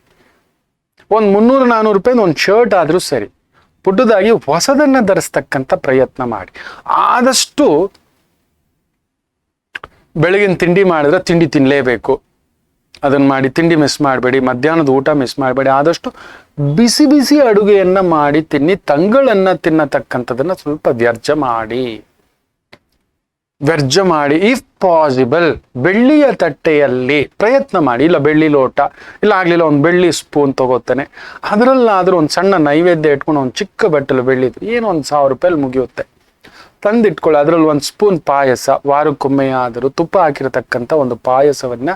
ಒಂದು 300-400 ರೂಪಾಯಿ ಒಂದು ಶರ್ಟ್ ಆದರೂ ಸರಿ, ಪುಟ್ಟದಾಗಿ ಹೊಸದನ್ನ ಧರಿಸ್ತಕ್ಕಂಥ ಪ್ರಯತ್ನ ಮಾಡಿ. ಆದಷ್ಟು ಬೆಳಗಿನ ತಿಂಡಿ ಮಾಡಿದ್ರೆ ತಿಂಡಿ ತಿನ್ನಲೇಬೇಕು, ಅದನ್ನ ಮಾಡಿ. ತಿಂಡಿ ಮಿಸ್ ಮಾಡಬೇಡಿ, ಮಧ್ಯಾಹ್ನದ ಊಟ ಮಿಸ್ ಮಾಡಬೇಡಿ. ಆದಷ್ಟು ಬಿಸಿ ಬಿಸಿ ಅಡುಗೆಯನ್ನ ಮಾಡಿ ತಿನ್ನಿ. ತಂಗಳನ್ನ ತಿನ್ನತಕ್ಕಂಥದನ್ನ ಸ್ವಲ್ಪ ವ್ಯರ್ಜ ಮಾಡಿ. ಇಫ್ ಪಾಸಿಬಲ್ ಬೆಳ್ಳಿಯ ತಟ್ಟೆಯಲ್ಲಿ ಪ್ರಯತ್ನ ಮಾಡಿ. ಇಲ್ಲ ಬೆಳ್ಳಿ ಲೋಟ, ಇಲ್ಲ ಆಗ್ಲಿಲ್ಲ ಒಂದು ಬೆಳ್ಳಿ ಸ್ಪೂನ್ ತಗೋತಾನೆ, ಅದರಲ್ಲಾದ್ರೂ ಒಂದು ಸಣ್ಣ ನೈವೇದ್ಯ ಇಟ್ಕೊಂಡು ಒಂದು ಚಿಕ್ಕ ಬಟ್ಟಲು ಬೆಳ್ಳಿದು ಏನೋ ಒಂದು 1000 ರೂಪಾಯಲ್ಲಿ ಮುಗಿಯುತ್ತೆ, ತಂದಿಟ್ಕೊಳ್ಳಿ. ಅದರಲ್ಲಿ ಒಂದು ಸ್ಪೂನ್ ಪಾಯಸ, ವಾರಕ್ಕೊಮ್ಮೆಯಾದರೂ ತುಪ್ಪ ಹಾಕಿರ್ತಕ್ಕಂಥ ಒಂದು ಪಾಯಸವನ್ನ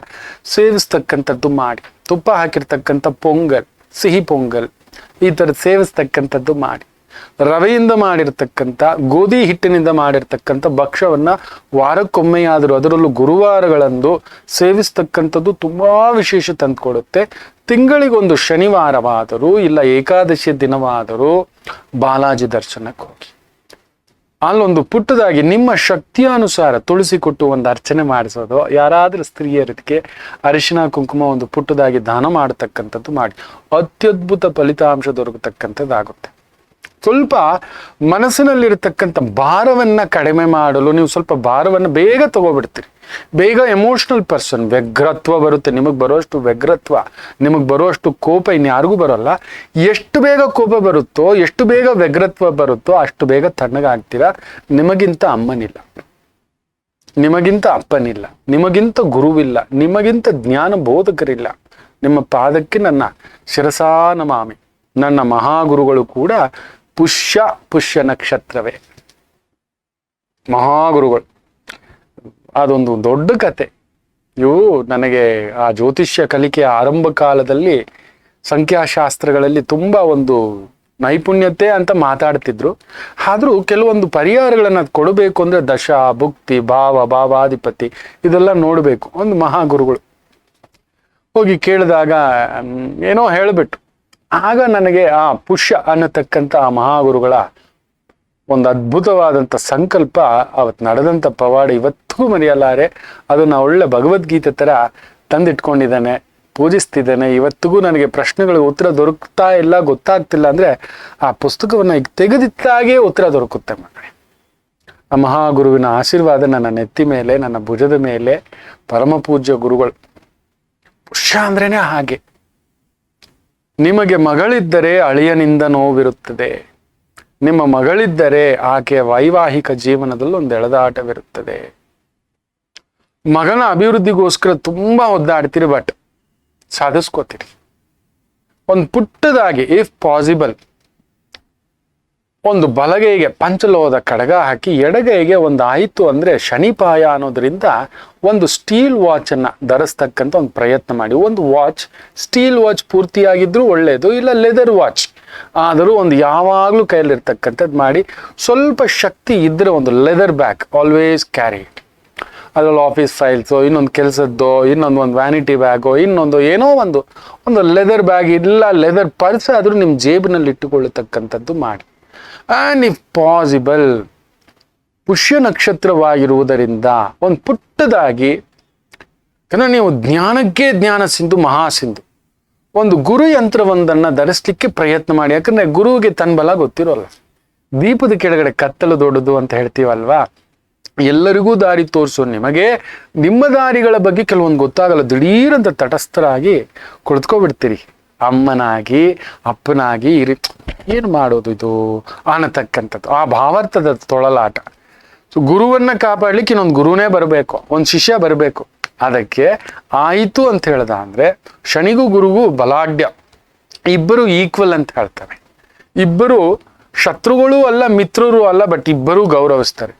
ಸೇವಿಸ್ತಕ್ಕಂಥದ್ದು ಮಾಡಿ. ತುಪ್ಪ ಹಾಕಿರ್ತಕ್ಕಂಥ ಪೊಂಗಲ್, ಸಿಹಿ ಪೊಂಗಲ್ ಈ ಥರದ್ದು ಸೇವಿಸ್ತಕ್ಕಂಥದ್ದು ಮಾಡಿ. ರವೆಯಿಂದ ಮಾಡಿರ್ತಕ್ಕಂಥ, ಗೋಧಿ ಹಿಟ್ಟಿನಿಂದ ಮಾಡಿರ್ತಕ್ಕಂಥ ಭಕ್ಷ್ಯವನ್ನ ವಾರಕ್ಕೊಮ್ಮೆಯಾದರೂ, ಅದರಲ್ಲೂ ಗುರುವಾರಗಳಂದು ಸೇವಿಸ್ತಕ್ಕಂಥದ್ದು ತುಂಬಾ ವಿಶೇಷ ತಂದುಕೊಡುತ್ತೆ. ತಿಂಗಳಿಗೊಂದು ಶನಿವಾರವಾದರೂ ಇಲ್ಲ ಏಕಾದಶಿ ದಿನವಾದರೂ ಬಾಲಾಜಿ ದರ್ಶನಕ್ಕೆ ಹೋಗಿ. ಅಲ್ಲೊಂದು ಪುಟ್ಟದಾಗಿ ನಿಮ್ಮ ಶಕ್ತಿಯಾನುಸಾರ ತುಳಸಿ ಕೊಟ್ಟು ಒಂದು ಅರ್ಚನೆ ಮಾಡಿಸೋದು, ಯಾರಾದ್ರೂ ಸ್ತ್ರೀಯರಿಗೆ ಅರಿಶಿನ ಕುಂಕುಮ ಒಂದು ಪುಟ್ಟದಾಗಿ ದಾನ ಮಾಡತಕ್ಕಂಥದ್ದು ಮಾಡಿ. ಅತ್ಯದ್ಭುತ ಫಲಿತಾಂಶ ದೊರಕತಕ್ಕಂಥದ್ದಾಗುತ್ತೆ. ಸ್ವಲ್ಪ ಮನಸ್ಸಿನಲ್ಲಿರ್ತಕ್ಕಂಥ ಭಾರವನ್ನ ಕಡಿಮೆ ಮಾಡಲು ನೀವು ಸ್ವಲ್ಪ ಭಾರವನ್ನು ಬೇಗ ತಗೋಬಿಡ್ತೀರಿ. ಬೇಗ ಎಮೋಷ್ನಲ್ ಪರ್ಸನ್, ವ್ಯಗ್ರತ್ವ ಬರುತ್ತೆ, ನಿಮಗೆ ಬರೋಷ್ಟು ವ್ಯಗ್ರತ್ವ, ನಿಮಗೆ ಬರುವಷ್ಟು ಕೋಪ ಇನ್ಯಾರಿಗೂ ಬರೋಲ್ಲ. ಎಷ್ಟು ಬೇಗ ಕೋಪ ಬರುತ್ತೋ, ಎಷ್ಟು ಬೇಗ ವ್ಯಗ್ರತ್ವ ಬರುತ್ತೋ ಅಷ್ಟು ಬೇಗ ತಣ್ಣಗಾಗ್ತೀರಾ. ನಿಮಗಿಂತ ಅಮ್ಮನಿಲ್ಲ, ನಿಮಗಿಂತ ಅಪ್ಪನಿಲ್ಲ, ನಿಮಗಿಂತ ಗುರುವಿಲ್ಲ, ನಿಮಗಿಂತ ಜ್ಞಾನ ಬೋಧಕರಿಲ್ಲ. ನಿಮ್ಮ ಪಾದಕ್ಕೆ ನನ್ನ ಶಿರಸಾ ನಮಾಮಿ. ನನ್ನ ಮಹಾಗುರುಗಳು ಕೂಡ ಪುಷ್ಯ ನಕ್ಷತ್ರವೇ ಮಹಾಗುರುಗಳು. ಅದೊಂದು ದೊಡ್ಡ ಕತೆ. ಇವು ನನಗೆ ಆ ಜ್ಯೋತಿಷ್ಯ ಕಲಿಕೆಯ ಆರಂಭ ಕಾಲದಲ್ಲಿ ಸಂಖ್ಯಾಶಾಸ್ತ್ರಗಳಲ್ಲಿ ತುಂಬ ಒಂದು ನೈಪುಣ್ಯತೆ ಅಂತ ಮಾತಾಡ್ತಿದ್ರು. ಆದರೂ ಕೆಲವೊಂದು ಪರಿಹಾರಗಳನ್ನು ಕೊಡಬೇಕು ಅಂದರೆ ದಶ, ಭುಕ್ತಿ, ಭಾವಾಧಿಪತಿ ಇದೆಲ್ಲ ನೋಡಬೇಕು. ಒಂದು ಮಹಾಗುರುಗಳು ಹೋಗಿ ಕೇಳಿದಾಗ ಏನೋ ಹೇಳಿಬಿಟ್ಟು, ಆಗ ನನಗೆ ಆ ಪುಷ್ಯ ಅನ್ನತಕ್ಕಂಥ ಆ ಮಹಾಗುರುಗಳ ಒಂದು ಅದ್ಭುತವಾದಂಥ ಸಂಕಲ್ಪ, ಅವತ್ತು ನಡೆದಂಥ ಪವಾಡ ಇವತ್ತಿಗೂ ಮರೆಯಲಾರೆ. ಅದನ್ನು ಒಳ್ಳೆ ಭಗವದ್ಗೀತೆ ಥರ ತಂದಿಟ್ಕೊಂಡಿದ್ದಾನೆ, ಪೂಜಿಸ್ತಿದ್ದೇನೆ. ಇವತ್ತಿಗೂ ನನಗೆ ಪ್ರಶ್ನೆಗಳಿಗೆ ಉತ್ತರ ದೊರಕ್ತಾ ಇಲ್ಲ, ಗೊತ್ತಾಗ್ತಿಲ್ಲ ಅಂದರೆ ಆ ಪುಸ್ತಕವನ್ನು ಈಗ ತೆಗೆದಿತ್ತಾಗೇ ಉತ್ತರ ದೊರಕುತ್ತೆ ಮಕ್ಕಳೇ. ಆ ಮಹಾಗುರುವಿನ ಆಶೀರ್ವಾದ ನನ್ನ ನೆತ್ತಿ ಮೇಲೆ, ನನ್ನ ಭುಜದ ಮೇಲೆ. ಪರಮ ಪೂಜ್ಯ ಗುರುಗಳು. ಪುಷ್ಯ ಅಂದ್ರೇನೆ ಹಾಗೆ. ನಿಮಗೆ ಮಗಳಿದ್ದರೆ ಅಳಿಯನಿಂದ ನೋವಿರುತ್ತದೆ, ನಿಮ್ಮ ಮಗಳಿದ್ದರೆ ಆಕೆಯ ವೈವಾಹಿಕ ಜೀವನದಲ್ಲಿ ಒಂದು ಎಳೆದಾಟವಿರುತ್ತದೆ. ಮಗನ ಅಭಿವೃದ್ಧಿಗೋಸ್ಕರ ತುಂಬಾ ಒದ್ದಾಡ್ತೀರಿ, ಬಟ್ ಸಾಧಿಸ್ಕೋತೀರಿ. ಒಂದು ಪುಟ್ಟದಾಗಿ ಇಫ್ ಪಾಸಿಬಲ್ ಒಂದು ಬಲಗೈಗೆ ಪಂಚಲೋಹದ ಕಡಗ ಹಾಕಿ ಎಡಗೈಗೆ ಒಂದು ಆಯಿತು ಅಂದರೆ ಶನಿಪಾಯ ಅನ್ನೋದ್ರಿಂದ ಒಂದು ಸ್ಟೀಲ್ ವಾಚನ್ನು ಧರಿಸ್ತಕ್ಕಂಥ ಒಂದು ಪ್ರಯತ್ನ ಮಾಡಿ. ಒಂದು ವಾಚ್, ಸ್ಟೀಲ್ ವಾಚ್ ಪೂರ್ತಿಯಾಗಿದ್ರೂ ಒಳ್ಳೆಯದು, ಇಲ್ಲ ಲೆದರ್ ವಾಚ್ ಆದರೂ ಒಂದು ಯಾವಾಗಲೂ ಕೈಯಲ್ಲಿರ್ತಕ್ಕಂಥದ್ದು ಮಾಡಿ. ಸ್ವಲ್ಪ ಶಕ್ತಿ ಇದ್ದರೆ ಒಂದು leather bag always carry it. ಅದರಲ್ಲಿ ಆಫೀಸ್ ಫೈಲ್ಸು, ಇನ್ನೊಂದು ಕೆಲಸದ್ದು, ಒಂದು ವ್ಯಾನಿಟಿ ಬ್ಯಾಗು, ಏನೋ ಒಂದು ಲೆದರ್ ಬ್ಯಾಗ್, ಇಲ್ಲ ಲೆದರ್ ಪರ್ಸ್ ಆದರೂ ನಿಮ್ಮ ಜೇಬಿನಲ್ಲಿ ಇಟ್ಟುಕೊಳ್ಳತಕ್ಕಂಥದ್ದು ಮಾಡಿ. ಆ್ಯಂಡ್ ಇಫ್ ಪಾಸಿಬಲ್ ಪುಷ್ಯ ನಕ್ಷತ್ರವಾಗಿರುವುದರಿಂದ ಒಂದು ಪುಟ್ಟದಾಗಿ, ಯಾಕಂದರೆ ನೀವು ಜ್ಞಾನಕ್ಕೆ ಜ್ಞಾನ ಸಿಂಧು, ಮಹಾಸಿಂಧು, ಒಂದು ಗುರು ಯಂತ್ರವೊಂದನ್ನು ಧರಿಸ್ಲಿಕ್ಕೆ ಪ್ರಯತ್ನ ಮಾಡಿ. ಯಾಕಂದರೆ ಗುರುವಿಗೆ ತನ್ನ ಬಲ ಗೊತ್ತಿರೋಲ್ಲ. ದೀಪದ ಕೆಳಗಡೆ ಕತ್ತಲು ದೊಡ್ಡದು ಅಂತ ಹೇಳ್ತೀವಲ್ವಾ. ಎಲ್ಲರಿಗೂ ದಾರಿ ತೋರಿಸೋ ನಿಮಗೆ ನಿಮ್ಮ ದಾರಿಗಳ ಬಗ್ಗೆ ಕೆಲವೊಂದು ಗೊತ್ತಾಗಲ್ಲ. ದಿಢೀರಂತ ತಟಸ್ಥರಾಗಿ ಕುಳಿತುಕೊಬಿಡ್ತೀರಿ. ಅಮ್ಮನಾಗಿ ಅಪ್ಪನಾಗಿ ಏನು ಮಾಡೋದು ಇದು ಅನ್ನತಕ್ಕಂಥದ್ದು ಆ ಭಾವಾರ್ಥದ ತೊಳಲಾಟ. ಸೊ ಗುರುವನ್ನ ಕಾಪಾಡ್ಲಿಕ್ಕೆ ಇನ್ನೊಂದು ಗುರುನೇ ಬರಬೇಕು, ಒಂದು ಶಿಷ್ಯ ಬರಬೇಕು. ಅದಕ್ಕೆ ಆಯಿತು ಅಂತ ಹೇಳ್ದ ಅಂದರೆ ಶನಿಗೂ ಗುರುಗೂ ಬಲಾಢ್ಯ, ಇಬ್ಬರು ಈಕ್ವಲ್ ಅಂತ ಹೇಳ್ತಾರೆ. ಇಬ್ಬರು ಶತ್ರುಗಳೂ ಅಲ್ಲ, ಮಿತ್ರರು ಅಲ್ಲ, ಬಟ್ ಇಬ್ಬರೂ ಗೌರವಿಸ್ತಾರೆ.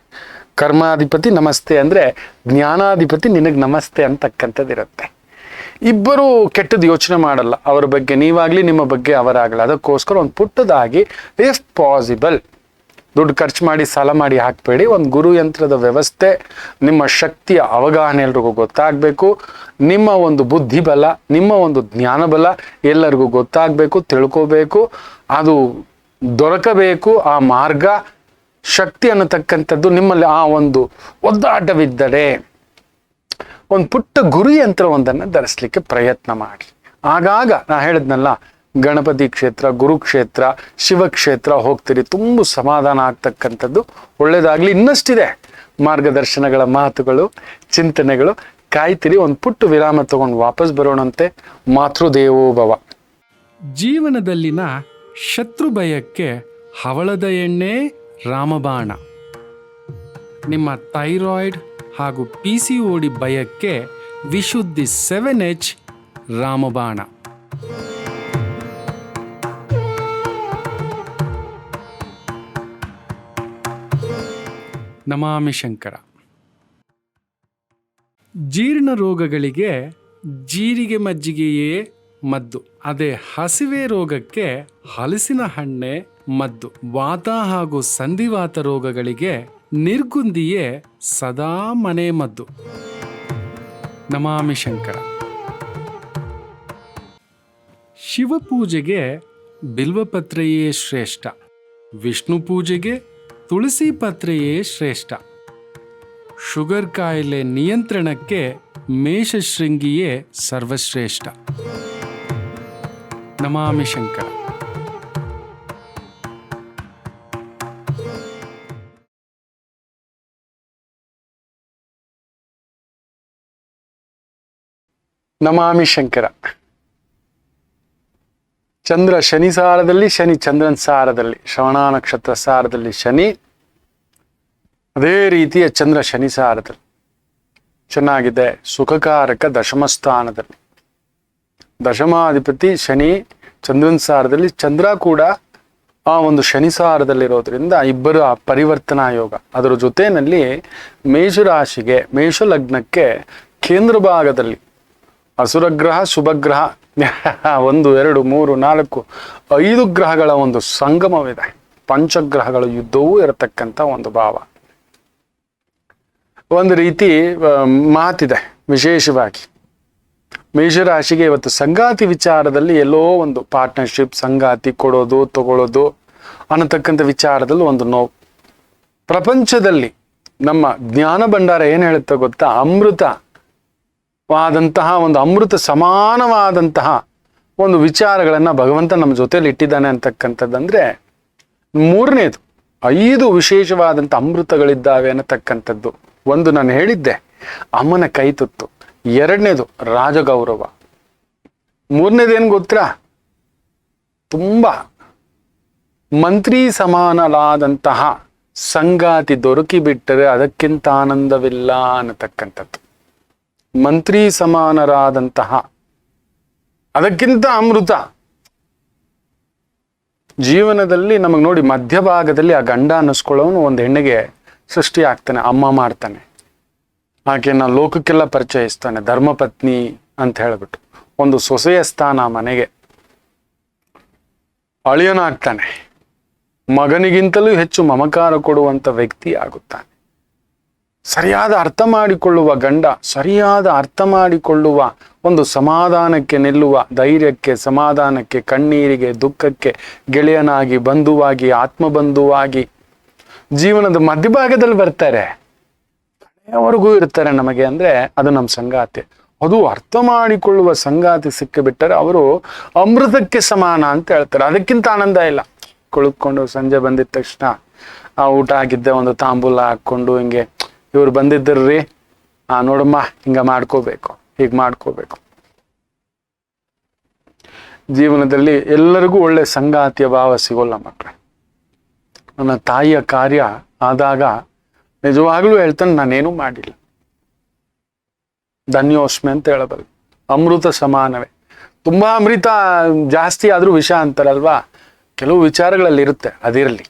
ಕರ್ಮಾಧಿಪತಿ ನಮಸ್ತೆ ಅಂದರೆ ಜ್ಞಾನಾಧಿಪತಿ ನಿನಗೆ ನಮಸ್ತೆ ಅಂತಕ್ಕಂಥದ್ದಿರುತ್ತೆ. ಇಬ್ಬರು ಕೆಟ್ಟದ್ದು ಯೋಚನೆ ಮಾಡಲ್ಲ, ಅವರ ಬಗ್ಗೆ ನೀವಾಗಲಿ, ನಿಮ್ಮ ಬಗ್ಗೆ ಅವರಾಗಲ್ಲ. ಅದಕ್ಕೋಸ್ಕರ ಒಂದು ಪುಟ್ಟದಾಗಿ ಇಫ್ ಪಾಸಿಬಲ್ ದುಡ್ಡು ಖರ್ಚು ಮಾಡಿ ಸಾಲ ಮಾಡಿ ಹಾಕಬೇಡಿ. ಒಂದು ಗುರು ಯಂತ್ರದ ವ್ಯವಸ್ಥೆ, ನಿಮ್ಮ ಶಕ್ತಿಯ ಅವಗಾಹನೆ ಎಲ್ರಿಗೂ ಗೊತ್ತಾಗಬೇಕು. ನಿಮ್ಮ ಒಂದು ಬುದ್ಧಿ ಬಲ, ನಿಮ್ಮ ಒಂದು ಜ್ಞಾನ ಬಲ ಎಲ್ಲರಿಗೂ ಗೊತ್ತಾಗಬೇಕು, ತಿಳ್ಕೋಬೇಕು, ಅದು ದೊರಕಬೇಕು. ಆ ಮಾರ್ಗ ಶಕ್ತಿ ಅನ್ನತಕ್ಕಂಥದ್ದು ನಿಮ್ಮಲ್ಲಿ ಆ ಒಂದು ಒದ್ದಾಟವಿದ್ದರೆ ಒಂದು ಪುಟ್ಟ ಗುರು ಯಂತ್ರವೊಂದನ್ನು ಧರಿಸ್ಲಿಕ್ಕೆ ಪ್ರಯತ್ನ ಮಾಡಿ. ಆಗಾಗ ನಾ ಹೇಳಿದ್ನಲ್ಲ, ಗಣಪತಿ ಕ್ಷೇತ್ರ, ಗುರುಕ್ಷೇತ್ರ, ಶಿವಕ್ಷೇತ್ರ ಹೋಗ್ತೀರಿ, ತುಂಬ ಸಮಾಧಾನ ಆಗ್ತಕ್ಕಂಥದ್ದು. ಒಳ್ಳೇದಾಗಲಿ. ಇನ್ನಷ್ಟಿದೆ ಮಾರ್ಗದರ್ಶನಗಳ ಮಾತುಗಳು, ಚಿಂತನೆಗಳು. ಕಾಯ್ತಿರಿ. ಒಂದು ಪುಟ್ಟು ವಿರಾಮ ತಗೊಂಡು ವಾಪಸ್ ಬರೋಣಂತೆ. ಮಾತೃದೇವೋಭವ. ಜೀವನದಲ್ಲಿನ ಶತ್ರು ಭಯಕ್ಕೆ ಹವಳದ ಎಣ್ಣೆ ರಾಮಬಾಣ. ನಿಮ್ಮ ಥೈರಾಯ್ಡ್ ಹಾಗೂ PCOD ಭಯಕ್ಕೆ ವಿಶುದ್ಧಿ 7H ರಾಮಬಾಣ. ನಮಾಮಿ ಶಂಕರ. ಜೀರ್ಣ ರೋಗಗಳಿಗೆ ಜೀರಿಗೆ ಮಜ್ಜಿಗೆಯೇ ಮದ್ದು. ಅದೇ ಹಸಿವೆ ರೋಗಕ್ಕೆ ಹಲಸಿನ ಹಣ್ಣೆ ಮದ್ದು. ವಾತ ಹಾಗೂ ಸಂಧಿವಾತ ರೋಗಗಳಿಗೆ ನಿರ್ಗುಂದಿಯೇ ಸದಾ ಮನೆ ಮದ್ದು. ನಮಾಮಿ ಶಂಕರ. ಶಿವಪೂಜೆಗೆ ಬಿಲ್ವಪತ್ರೆಯೇ ಶ್ರೇಷ್ಠ, ವಿಷ್ಣು ಪೂಜೆಗೆ ತುಳಸಿ ಪತ್ರೆಯೇ ಶ್ರೇಷ್ಠ. ಶುಗರ್ ಕಾಯಿಲೆ ನಿಯಂತ್ರಣಕ್ಕೆ ಮೇಷಶೃಂಗಿಯೇ ಸರ್ವಶ್ರೇಷ್ಠ. ನಮಾಮಿ ಶಂಕರ. ನಮಾಮಿ ಶಂಕರ. ಚಂದ್ರ ಶನಿ ಸಾರದಲ್ಲಿ, ಶನಿ ಚಂದ್ರನ್ ಸಾರದಲ್ಲಿ, ಶ್ರವಣ ನಕ್ಷತ್ರ ಸಾರದಲ್ಲಿ ಶನಿ, ಅದೇ ರೀತಿಯ ಚಂದ್ರ ಶನಿ ಸಾರದಲ್ಲಿ ಚೆನ್ನಾಗಿದೆ. ಸುಖಕಾರಕ ದಶಮ ಸ್ಥಾನದಲ್ಲಿ, ದಶಮಾಧಿಪತಿ ಶನಿ ಚಂದ್ರನ್ ಸಾರದಲ್ಲಿ, ಚಂದ್ರ ಕೂಡ ಆ ಒಂದು ಶನಿ ಸಾರದಲ್ಲಿರೋದ್ರಿಂದ ಇಬ್ಬರು ಆ ಪರಿವರ್ತನಾ ಯೋಗ. ಅದರ ಜೊತೆಯಲ್ಲಿ ಮೇಷರಾಶಿಗೆ, ಮೇಷ ಲಗ್ನಕ್ಕೆ ಕೇಂದ್ರ ಭಾಗದಲ್ಲಿ ಅಸುರಗ್ರಹ ಶುಭಗ್ರಹ 1 2 3 4 5 ಗ್ರಹಗಳ ಒಂದು ಸಂಗಮವಿದೆ. ಪಂಚಗ್ರಹಗಳ ಯುದ್ಧವೂ ಇರತಕ್ಕಂಥ ಒಂದು ಭಾವ. ಒಂದು ರೀತಿ ಮಾತಿದೆ ವಿಶೇಷವಾಗಿ ಮೇಷರಾಶಿಗೆ ಇವತ್ತು ಸಂಗಾತಿ ವಿಚಾರದಲ್ಲಿ ಎಲ್ಲೋ ಒಂದು ಪಾರ್ಟ್ನರ್ಶಿಪ್, ಸಂಗಾತಿ ಕೊಡೋದು ತಗೊಳ್ಳೋದು ಅನ್ನತಕ್ಕಂಥ ವಿಚಾರದಲ್ಲಿ ಒಂದು ನೋವು. ಪ್ರಪಂಚದಲ್ಲಿ ನಮ್ಮ ಜ್ಞಾನ ಭಂಡಾರ ಏನು ಹೇಳುತ್ತೆ ಗೊತ್ತಾ? ಅಮೃತವಾದಂತಹ ಒಂದು ಅಮೃತ ಸಮಾನವಾದಂತಹ ಒಂದು ವಿಚಾರಗಳನ್ನ ಭಗವಂತ ನಮ್ಮ ಜೊತೆಲಿ ಇಟ್ಟಿದ್ದಾನೆ ಅಂತಕ್ಕಂಥದ್ದಂದ್ರೆ, ಮೂರನೇದು 5 ವಿಶೇಷವಾದಂಥ ಅಮೃತಗಳಿದ್ದಾವೆ ಅನ್ನತಕ್ಕಂಥದ್ದು. ಒಂದು ನಾನು ಹೇಳಿದ್ದೆ, ಅಮ್ಮನ ಕೈ ತುತ್ತು. 2ನೇದು ರಾಜಗೌರವ. 3ನೇದೇನು ಗೊತ್ತಾ? ತುಂಬಾ ಮಂತ್ರಿ ಸಮಾನಲಾದಂತಹ ಸಂಗಾತಿ ದೊರಕಿ ಬಿಟ್ಟರೆ ಅದಕ್ಕಿಂತ ಆನಂದವಿಲ್ಲ ಅನ್ನತಕ್ಕಂಥದ್ದು. ಮಂತ್ರಿ ಸಮಾನರಾದಂತಹ ಅದಕ್ಕಿಂತ ಅಮೃತ ಜೀವನದಲ್ಲಿ ನಮಗೆ ನೋಡಿ. ಮಧ್ಯಭಾಗದಲ್ಲಿ ಆ ಗಂಡ ಅನ್ನಿಸ್ಕೊಳ್ಳೋನು ಒಂದು ಹೆಣ್ಣಿಗೆ ಸೃಷ್ಟಿ ಆಗ್ತಾನೆ, ಅಮ್ಮ ಮಾಡ್ತಾನೆ, ಆಕೆನ ಲೋಕಕ್ಕೆಲ್ಲ ಪರಿಚಯಿಸ್ತಾನೆ, ಧರ್ಮಪತ್ನಿ ಅಂತ ಹೇಳ್ಬಿಟ್ಟು. ಒಂದು ಸೊಸೆಯ ಸ್ಥಾನ ಮನೆಗೆ, ಅಳಿಯನಾಗ್ತಾನೆ, ಮಗನಿಗಿಂತಲೂ ಹೆಚ್ಚು ಮಮಕಾರ ಕೊಡುವಂತ ವ್ಯಕ್ತಿ ಆಗುತ್ತಾನೆ. ಸರಿಯಾದ ಅರ್ಥ ಮಾಡಿಕೊಳ್ಳುವ ಗಂಡ, ಸರಿಯಾದ ಅರ್ಥ ಮಾಡಿಕೊಳ್ಳುವ ಒಂದು ಸಮಾಧಾನಕ್ಕೆ ನಿಲ್ಲುವ, ಧೈರ್ಯಕ್ಕೆ, ಸಮಾಧಾನಕ್ಕೆ, ಕಣ್ಣೀರಿಗೆ, ದುಃಖಕ್ಕೆ ಗೆಳೆಯನಾಗಿ, ಬಂಧುವಾಗಿ, ಆತ್ಮಬಂಧುವಾಗಿ ಜೀವನದ ಮಧ್ಯಭಾಗದಲ್ಲಿ ಬರ್ತಾರೆ, ಕೊನೆಯವರೆಗೂ ಇರ್ತಾರೆ ನಮಗೆ. ಅಂದ್ರೆ ಅದು ನಮ್ಮ ಸಂಗಾತಿ. ಅದು ಅರ್ಥ ಮಾಡಿಕೊಳ್ಳುವ ಸಂಗಾತಿ ಸಿಕ್ಕಿಬಿಟ್ಟರೆ ಅವರು ಅಮೃತಕ್ಕೆ ಸಮಾನ ಅಂತ ಹೇಳ್ತಾರೆ. ಅದಕ್ಕಿಂತ ಆನಂದ ಇಲ್ಲ. ಕುಳಿತುಕೊಂಡು ಸಂಜೆ ಬಂದಿದ ತಕ್ಷಣ ಆ ಊಟ ಆಗಿದ್ದೆ ಒಂದು ತಾಂಬೂಲ ಹಾಕ್ಕೊಂಡು ಹಿಂಗೆ, ಇವ್ರು ಬಂದಿದ್ದರ್ರಿ, ನೋಡಮ್ಮ ಹಿಂಗ ಮಾಡ್ಕೋಬೇಕು, ಹೀಗೆ ಮಾಡ್ಕೋಬೇಕು. ಜೀವನದಲ್ಲಿ ಎಲ್ಲರಿಗೂ ಒಳ್ಳೆ ಸಂಗಾತಿಯ ಭಾವ ಸಿಗೋಲ್ಲ ಮಕ್ಕಳು. ನನ್ನ ತಾಯಿಯ ಕಾರ್ಯ ಆದಾಗ ನಿಜವಾಗ್ಲೂ ಹೇಳ್ತಾನೆ, ನಾನೇನು ಮಾಡಿಲ್ಲ, ಧನ್ಯೋಸ್ಮಿ ಅಂತ ಹೇಳಬಲ್ಲ. ಅಮೃತ ಸಮಾನವೇ. ತುಂಬಾ ಅಮೃತ ಜಾಸ್ತಿ ಆದ್ರೂ ವಿಷ ಅಂತಾರಲ್ವಾ, ಕೆಲವು ವಿಚಾರಗಳಲ್ಲಿ ಇರುತ್ತೆ, ಅದಿರಲಿ.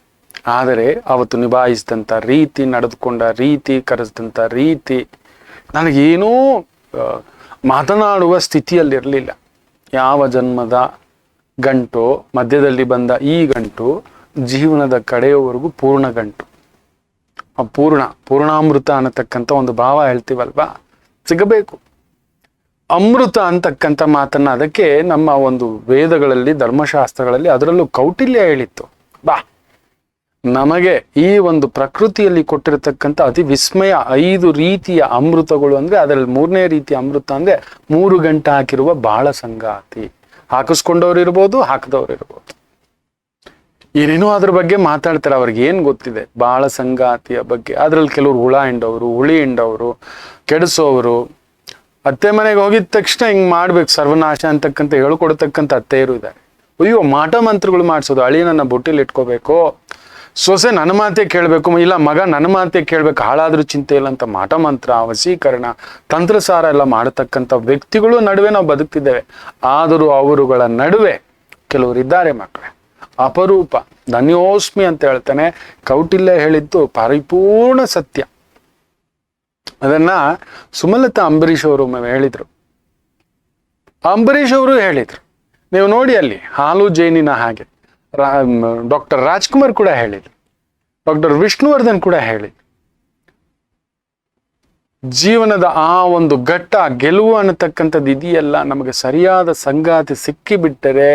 ಆದರೆ ಅವತ್ತು ನಿಭಾಯಿಸಿದಂಥ ರೀತಿ, ನಡೆದುಕೊಂಡ ರೀತಿ, ಕರೆಸಿದಂಥ ರೀತಿ ನನಗೇನೂ ಮಾತನಾಡುವ ಸ್ಥಿತಿಯಲ್ಲಿರಲಿಲ್ಲ. ಯಾವ ಜನ್ಮದ ಗಂಟು, ಮಧ್ಯದಲ್ಲಿ ಬಂದ ಈ ಗಂಟು, ಜೀವನದ ಕಡೆಯವರೆಗೂ ಪೂರ್ಣ ಗಂಟು. ಆ ಪೂರ್ಣಾಮೃತ ಅನ್ನತಕ್ಕಂಥ ಒಂದು ಭಾವ ಹೇಳ್ತೀವಲ್ವಾ, ಸಿಗಬೇಕು. ಅಮೃತ ಅಂತಕ್ಕಂಥ ಮಾತನ್ನ ಅದಕ್ಕೆ ನಮ್ಮ ಒಂದು ವೇದಗಳಲ್ಲಿ, ಧರ್ಮಶಾಸ್ತ್ರಗಳಲ್ಲಿ, ಅದರಲ್ಲೂ ಕೌಟಿಲ್ಯ ಹೇಳಿತ್ತು. ಬಾ, ನಮಗೆ ಈ ಒಂದು ಪ್ರಕೃತಿಯಲ್ಲಿ ಕೊಟ್ಟಿರತಕ್ಕಂಥ ಅತಿ ವಿಸ್ಮಯ 5 ರೀತಿಯ ಅಮೃತಗಳು ಅಂದ್ರೆ, ಅದರಲ್ಲಿ 3ನೇ ರೀತಿಯ ಅಮೃತ ಅಂದ್ರೆ 3 ಗಂಟೆ ಹಾಕಿರುವ ಬಾಳ ಸಂಗಾತಿ. ಹಾಕಿಸ್ಕೊಂಡವ್ರು ಇರ್ಬೋದು, ಹಾಕದವ್ರು ಇರ್ಬೋದು, ಏನೇನೋ ಅದ್ರ ಬಗ್ಗೆ ಮಾತಾಡ್ತಾರೆ. ಅವ್ರಿಗೆ ಏನ್ ಗೊತ್ತಿದೆ ಬಾಳ ಸಂಗಾತಿಯ ಬಗ್ಗೆ? ಅದ್ರಲ್ಲಿ ಕೆಲವರು ಹುಳ ಹಿಂಡವರು, ಹುಳಿ ಹಿಂಡವರು, ಕೆಡಿಸೋರು. ಅತ್ತೆ ಮನೆಗೆ ಹೋಗಿದ ತಕ್ಷಣ ಹಿಂಗ್ ಮಾಡ್ಬೇಕು ಸರ್ವನಾಶ ಅಂತಕ್ಕಂಥ ಹೇಳ್ಕೊಡ್ತಕ್ಕಂಥ ಅತ್ತೆಯರು ಇದ್ದಾರೆ. ಅಯ್ಯೋ, ಮಾಟ ಮಂತ್ರಗಳು ಮಾಡಿಸೋದು. ಅಳಿಯನನ್ನ ಬುಟ್ಟಿಲಿ ಇಟ್ಕೋಬೇಕು, ಸೊಸೆ ನನ್ನ ಮಾತೆ ಕೇಳಬೇಕು, ಇಲ್ಲ ಮಗ ನನ್ನ ಮಾತೆ ಕೇಳ್ಬೇಕು, ಹಾಳಾದ್ರೂ ಚಿಂತೆ ಇಲ್ಲ ಅಂತ ಮಾಟ ಮಂತ್ರ, ವಶೀಕರಣ, ತಂತ್ರಸಾರ ಎಲ್ಲ ಮಾಡತಕ್ಕಂಥ ವ್ಯಕ್ತಿಗಳು ನಡುವೆ ನಾವು ಬದುಕ್ತಿದ್ದೇವೆ. ಆದರೂ ಅವರುಗಳ ನಡುವೆ ಕೆಲವರು ಇದ್ದಾರೆ ಮಕ್ಕಳೇ, ಅಪರೂಪ. ಧನ್ಯೋಸ್ಮಿ ಅಂತ ಹೇಳ್ತಾನೆ. ಕೌಟಿಲ್ಯ ಹೇಳಿದ್ದು ಪರಿಪೂರ್ಣ ಸತ್ಯ. ಅದನ್ನ ಸುಮಲತಾ ಅಂಬರೀಷ್ ಅವರು ಹೇಳಿದ್ರು. ಅಂಬರೀಷ್ ಅವರು ಹೇಳಿದ್ರು. ನೀವು ನೋಡಿ ಅಲ್ಲಿ ಹಾಲು ಜೇನಿನ ಹಾಗೆ. ಡಾಕ್ಟರ್ ರಾಜ್ಕುಮಾರ್ ಕೂಡ ಹೇಳಿದ್ರು, ಡಾಕ್ಟರ್ ವಿಷ್ಣುವರ್ಧನ್ ಕೂಡ ಹೇಳಿದ್ರು. ಜೀವನದ ಆ ಒಂದು ಘಟ್ಟ ಗೆಲುವು ಅನ್ನತಕ್ಕಂಥದ್ದು ಇದೆಯಲ್ಲ, ನಮಗೆ ಸರಿಯಾದ ಸಂಗಾತಿ ಸಿಕ್ಕಿಬಿಟ್ಟರೆ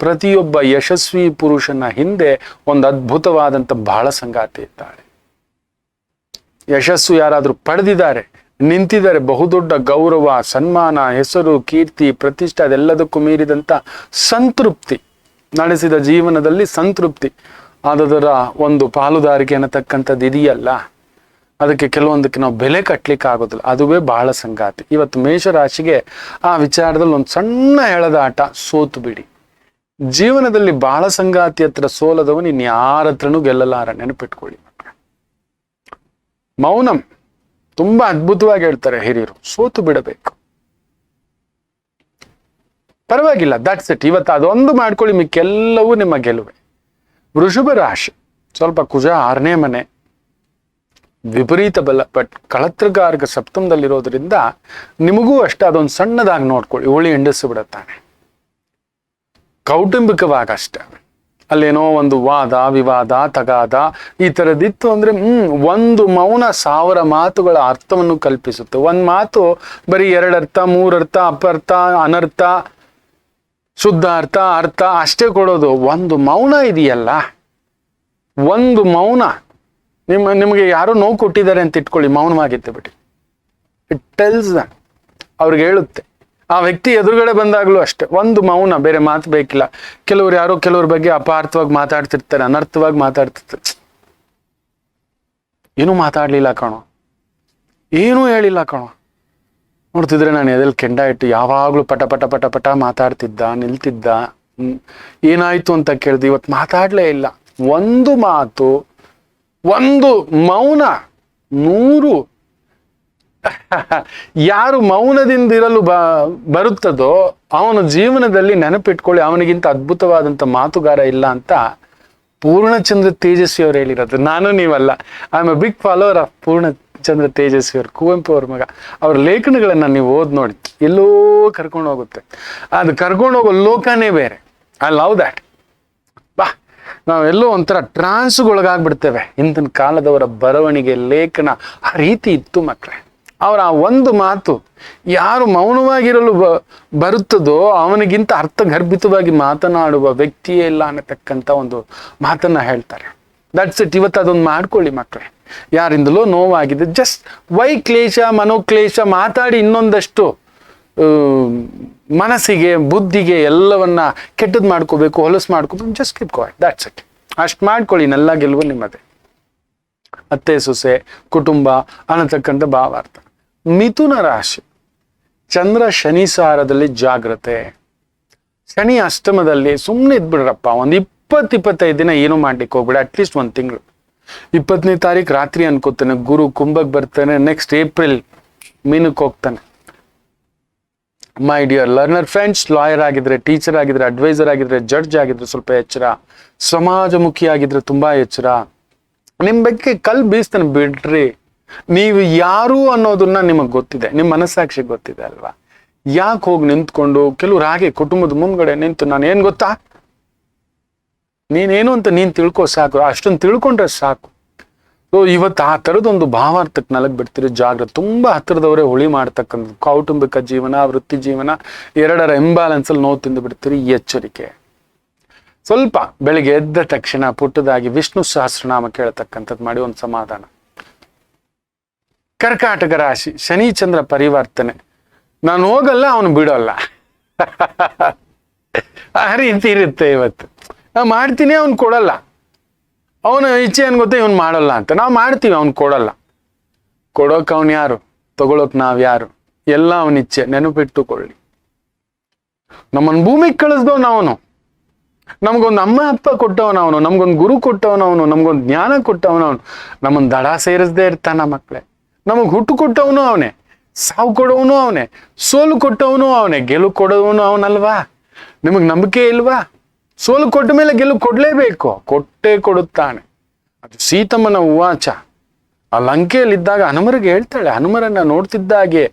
ಪ್ರತಿಯೊಬ್ಬ ಯಶಸ್ವಿ ಪುರುಷನ ಹಿಂದೆ ಒಂದು ಅದ್ಭುತವಾದಂಥ ಬಾಳ ಸಂಗಾತಿ ಇದ್ದಾಳೆ. ಯಶಸ್ಸು ಯಾರಾದ್ರೂ ಪಡೆದಿದ್ದಾರೆ, ನಿಂತಿದ್ದಾರೆ, ಬಹುದೊಡ್ಡ ಗೌರವ, ಸನ್ಮಾನ, ಹೆಸರು, ಕೀರ್ತಿ, ಪ್ರತಿಷ್ಠೆ, ಅದೆಲ್ಲದಕ್ಕೂ ಮೀರಿದಂಥ ಸಂತೃಪ್ತಿ, ನಡೆಸಿದ ಜೀವನದಲ್ಲಿ ಸಂತೃಪ್ತಿ, ಅದರ ಒಂದು ಪಾಲುದಾರಿಕೆ ಅನ್ನತಕ್ಕಂಥದ್ದು ಇದೆಯಲ್ಲ, ಅದಕ್ಕೆ ಕೆಲವೊಂದಕ್ಕೆ ನಾವು ಬೆಲೆ ಕಟ್ಟಲಿಕ್ಕೆ ಆಗೋದಿಲ್ಲ. ಅದುವೇ ಬಹಳ ಸಂಗಾತಿ. ಇವತ್ತು ಮೇಷರಾಶಿಗೆ ಆ ವಿಚಾರದಲ್ಲಿ ಒಂದು ಸಣ್ಣ ಎಳೆದಾಟ, ಸೋತು ಬಿಡಿ. ಜೀವನದಲ್ಲಿ ಬಹಳ ಸಂಗಾತಿ ಹತ್ರ ಸೋಲದವನು ಇನ್ಯಾರ ಹತ್ರನೂ ಗೆಲ್ಲಲಾರ, ನೆನಪಿಟ್ಕೊಳ್ಳಿ. ಮೌನಂ ತುಂಬಾ ಅದ್ಭುತವಾಗಿ ಹೇಳ್ತಾರೆ ಹಿರಿಯರು, ಸೋತು ಬಿಡಬೇಕು, ಪರವಾಗಿಲ್ಲ, ದಟ್ಸ್ ಇಟ್. ಇವತ್ತು ಅದೊಂದು ಮಾಡ್ಕೊಳ್ಳಿ, ಮಿಕ್ಕೆಲ್ಲವೂ ನಿಮ್ಮ ಗೆಲುವೆ. ವೃಷಭ ರಾಶಿ ಸ್ವಲ್ಪ ಕುಜ 6ನೇ ಮನೆ, ವಿಪರೀತ ಬಲ, ಬಟ್ ಕಳತ್ರಗಾರ್ಗ ಸಪ್ತಮದಲ್ಲಿರೋದ್ರಿಂದ ನಿಮಗೂ ಅಷ್ಟೇ ಅದೊಂದು ಸಣ್ಣದಾಗಿ ನೋಡ್ಕೊಳ್ಳಿ, ಉಳಿ ಎಂಡಿಸಿ ಬಿಡುತ್ತಾನೆ. ಕೌಟುಂಬಿಕವಾಗಿ ಅಷ್ಟೇ, ಅಲ್ಲೇನೋ ಒಂದು ವಾದ ವಿವಾದ ತಗಾದ ಈ ಥರದಿತ್ತು ಅಂದ್ರೆ ಒಂದು ಮೌನ 1000 ಮಾತುಗಳ ಅರ್ಥವನ್ನು ಕಲ್ಪಿಸುತ್ತೆ. ಒಂದು ಮಾತು ಬರೀ 2 ಅರ್ಥ 3 ಅರ್ಥ ಅಪರ್ಥ ಅನರ್ಥ ಶುದ್ಧ ಅರ್ಥ ಅರ್ಥ ಅಷ್ಟೇ ಕೊಡೋದು. ಒಂದು ಮೌನ ಇದೆಯಲ್ಲ, ಒಂದು ಮೌನ, ನಿಮಗೆ ಯಾರೋ ನೋವು ಕೊಟ್ಟಿದ್ದಾರೆ ಅಂತ ಇಟ್ಕೊಳ್ಳಿ, ಮೌನವಾಗಿತ್ತು ಬಿಡಿ. ಇಟ್ ಟೆಲ್ಸ್ ದಟ್, ಅವ್ರಿಗೆ ಹೇಳುತ್ತೆ. ಆ ವ್ಯಕ್ತಿ ಎದುರುಗಡೆ ಬಂದಾಗಲೂ ಅಷ್ಟೇ ಒಂದು ಮೌನ, ಬೇರೆ ಮಾತು ಬೇಕಿಲ್ಲ. ಕೆಲವ್ರು ಯಾರೋ ಕೆಲವ್ರ ಬಗ್ಗೆ ಅಪಾರ್ಥವಾಗಿ ಮಾತಾಡ್ತಿರ್ತಾರೆ, ಅನರ್ಥವಾಗಿ ಮಾತಾಡ್ತಿರ್ತಾರೆ. ಏನೂ ಮಾತಾಡ್ಲಿಲ್ಲ ಕಣೋ, ಏನೂ ಹೇಳಿಲ್ಲ ಕಣೋ. ನೋಡ್ತಿದ್ರೆ ನಾನು ಎದೆಲ್ಲಿ ಕೆಂಡ ಇಟ್ಟು ಯಾವಾಗ್ಲೂ ಪಟ ಪಟ ಪಟ ಪಟ ಮಾತಾಡ್ತಿದ್ದ, ನಿಲ್ತಿದ್ದ. ಏನಾಯ್ತು ಅಂತ ಕೇಳ್ದು, ಇವತ್ತು ಮಾತಾಡ್ಲೇ ಇಲ್ಲ. ಒಂದು ಮಾತು, ಒಂದು ಮೌನ 100. ಯಾರು ಮೌನದಿಂದಿರಲು ಬರುತ್ತದೋ ಅವನ ಜೀವನದಲ್ಲಿ ನೆನಪಿಟ್ಕೊಳ್ಳಿ, ಅವನಿಗಿಂತ ಅದ್ಭುತವಾದಂಥ ಮಾತುಗಾರ ಇಲ್ಲ ಅಂತ ಪೂರ್ಣಚಂದ್ರ ತೇಜಸ್ವಿ ಅವರು ಹೇಳಿರೋದು. ನಾನು ನೀವಲ್ಲ, I am a big follower of Purnachandra Tejaswi ಅವರು, ಕುವೆಂಪು ಅವ್ರ ಮಗ. ಅವ್ರ ಲೇಖನಗಳನ್ನ ನೀವು ಓದ್ ನೋಡಿ, ಎಲ್ಲೋ ಕರ್ಕೊಂಡು ಹೋಗುತ್ತೆ. ಅದು ಕರ್ಕೊಂಡು ಹೋಗೋ ಲೋಕನೇ ಬೇರೆ. I love that. ಬಾ, ನಾವೆಲ್ಲೋ ಒಂಥರ ಟ್ರಾನ್ಸ್ಗೊಳಗಾಗ್ಬಿಡ್ತೇವೆ. ಹಿಂದಿನ ಕಾಲದವರ ಬರವಣಿಗೆ, ಲೇಖನ ಆ ರೀತಿ ಇತ್ತು ಮಕ್ಕಳೇ. ಅವರ ಆ ಒಂದು ಮಾತು, ಯಾರು ಮೌನವಾಗಿರಲು ಬರುತ್ತದೋ ಅವನಿಗಿಂತ ಅರ್ಥಗರ್ಭಿತವಾಗಿ ಮಾತನಾಡುವ ವ್ಯಕ್ತಿಯೇ ಇಲ್ಲ ಅನ್ನತಕ್ಕಂಥ ಒಂದು ಮಾತನ್ನ ಹೇಳ್ತಾರೆ. That's it. ಇವತ್ತು ಅದೊಂದು ಮಾಡ್ಕೊಳ್ಳಿ ಮಕ್ಕಳೇ. ಯಾರಿಂದಲೋ ನೋವಾಗಿದೆ, ಜಸ್ಟ್ ವೈಕ್ಲೇಶ ಮನೋಕ್ಲೇಶ ಮಾತಾಡಿ ಇನ್ನೊಂದಷ್ಟು ಮನಸ್ಸಿಗೆ ಬುದ್ಧಿಗೆ ಎಲ್ಲವನ್ನ ಕೆಟ್ಟದ್ದು ಮಾಡ್ಕೋಬೇಕು, ಹೊಲಸು ಮಾಡ್ಕೋಬೇಕು. Just keep quiet, that's it. ಅಷ್ಟು ಮಾಡ್ಕೊಳ್ಳಿ, ನೆಲ್ಲ ಗೆಲುವು ನಿಮ್ಮದೇ. ಅತ್ತೆ ಸೊಸೆ ಕುಟುಂಬ ಅನ್ನತಕ್ಕಂಥ ಭಾವಾರ್ಥ. ಮಿಥುನ ರಾಶಿ ಚಂದ್ರ ಶನಿ ಸಾರದಲ್ಲಿ ಜಾಗ್ರತೆ. ಶನಿ ಅಷ್ಟಮದಲ್ಲಿ ಸುಮ್ಮನೆ ಇದ್ಬಿಡ್ರಪ್ಪ, ಒಂದು 20-25 ದಿನ ಏನು ಮಾಡ್ಲಿಕ್ಕೆ ಹೋಗ್ಬೇಡ, ಅಟ್ಲೀಸ್ಟ್ 1 ತಿಂಗಳು. 20ನೇ ತಾರೀಕು ರಾತ್ರಿ ಅನ್ಕೋತಾನೆ ಗುರು ಕುಂಭಕ್ಕೆ ಬರ್ತಾನೆ, ನೆಕ್ಸ್ಟ್ ಏಪ್ರಿಲ್ ಮೀನಕ್ಕೆ ಹೋಗ್ತಾನೆ. My dear learner friends, lawyer ಆಗಿದ್ರೆ, ಟೀಚರ್ ಆಗಿದ್ರೆ, ಅಡ್ವೈಸರ್ ಆಗಿದ್ರೆ, ಜಡ್ಜ್ ಆಗಿದ್ರೆ ಸ್ವಲ್ಪ ಎಚ್ಚರ, ಸಮಾಜಮುಖಿ ಆಗಿದ್ರೆ ತುಂಬಾ ಎಚ್ಚರ. ನಿಮ್ ಬಗ್ಗೆ ಕಲ್ ಬೀಸ್ತಾನೆ ಬಿಡ್ರಿ. ನೀವು ಯಾರು ಅನ್ನೋದನ್ನ ನಿಮಗ್ ಗೊತ್ತಿದೆ, ನಿಮ್ ಮನಸ್ಸಾಕ್ಷಿಗೆ ಗೊತ್ತಿದೆ ಅಲ್ವಾ. ಯಾಕೆ ಹೋಗಿ ನಿಂತ್ಕೊಂಡು ಕೆಲವ್ರು ಹಾಗೆ ಕುಟುಂಬದ ಮುಂದ್ಗಡೆ ನಿಂತು ನಾನು ಏನ್ ಗೊತ್ತಾ, ನೀನೇನು ಅಂತ ನೀನ್ ತಿಳ್ಕೊ ಸಾಕು, ಅಷ್ಟೊಂದು ತಿಳ್ಕೊಂಡ್ರೆ ಸಾಕು. ಸೊ ಇವತ್ತು ಆ ಥರದೊಂದು ಭಾವಾರ್ಥಕ್ಕೆ ನಲಗ್ ಬಿಡ್ತೀರಿ, ಜಾಗ್ರತೆ. ತುಂಬಾ ಹತ್ತಿರದವರೇ ಹುಳಿ ಮಾಡ್ತಕ್ಕಂಥದ್ದು. ಕೌಟುಂಬಿಕ ಜೀವನ, ವೃತ್ತಿ ಜೀವನ ಎರಡರ ಇಂಬ್ಯಾಲೆನ್ಸ್ ಅಲ್ಲಿ ನೋವು ತಿಂದು ಬಿಡ್ತೀರಿ, ಎಚ್ಚರಿಕೆ. ಸ್ವಲ್ಪ ಬೆಳಿಗ್ಗೆ ಎದ್ದ ತಕ್ಷಣ ಪುಟ್ಟದಾಗಿ ವಿಷ್ಣು ಸಹಸ್ರನಾಮ ಕೇಳತಕ್ಕಂಥದ್ದು ಮಾಡಿ, ಒಂದು ಸಮಾಧಾನ. ಕರ್ಕಾಟಕ ರಾಶಿ ಶನಿ ಚಂದ್ರ ಪರಿವರ್ತನೆ. ನಾನು ಹೋಗಲ್ಲ, ಅವನು ಬಿಡೋಲ್ಲ, ಆ ರೀತಿ ಇರುತ್ತೆ. ಇವತ್ತು ನಾವು ಮಾಡ್ತೀನಿ, ಅವ್ನು ಕೊಡಲ್ಲ. ಅವನ ಇಚ್ಛೆ ಏನ್ ಗೊತ್ತಾ, ಇವನು ಮಾಡಲ್ಲ ಅಂತ. ನಾವು ಮಾಡ್ತೀವಿ, ಅವ್ನು ಕೊಡಲ್ಲ. ಕೊಡೋಕ್ ಅವನು ಯಾರು, ತಗೊಳಕ್ ನಾವ್ ಯಾರು, ಎಲ್ಲ ಅವನ ಇಚ್ಛೆ. ನೆನಪಿಟ್ಟುಕೊಳ್ಳಿ, ನಮ್ಮನ್ ಭೂಮಿಗೆ ಕಳಿಸ್ದವನವನು, ನಮ್ಗೊಂದು ಅಮ್ಮ ಅಪ್ಪ ಕೊಟ್ಟವನವನು, ನಮ್ಗೊಂದು ಗುರು ಕೊಟ್ಟವನವನು, ನಮ್ಗೊಂದು ಜ್ಞಾನ ಕೊಟ್ಟವನವನು. ನಮ್ಮನ್ ದಡ ಸೇರಿಸದೇ ಇರ್ತಾನ ಮಕ್ಕಳೇ. ನಮಗ್ ಹುಟ್ಟು ಕೊಟ್ಟವನು ಅವನೇ, ಸಾವು ಕೊಡೋವನು ಅವನೇ, ಸೋಲು ಕೊಟ್ಟವನು ಅವನೇ, ಗೆಲುವು ಕೊಡೋವನು ಅವನಲ್ವಾ. ನಿಮಗ್ ನಂಬಿಕೆ ಇಲ್ವಾ? ಸೋಲು ಕೊಟ್ಟ ಮೇಲೆ ಗೆಲುವು ಕೊಡ್ಲೇಬೇಕು, ಕೊಟ್ಟೇ ಕೊಡುತ್ತಾನೆ. ಅದು ಸೀತಮ್ಮನ ಉವಾಚ. ಆ ಲಂಕೆಯಲ್ಲಿದ್ದಾಗ ಹನುಮರಿಗೆ ಹೇಳ್ತಾಳೆ, ಹನುಮರನ್ನ ನೋಡ್ತಿದ್ದಾಗೆ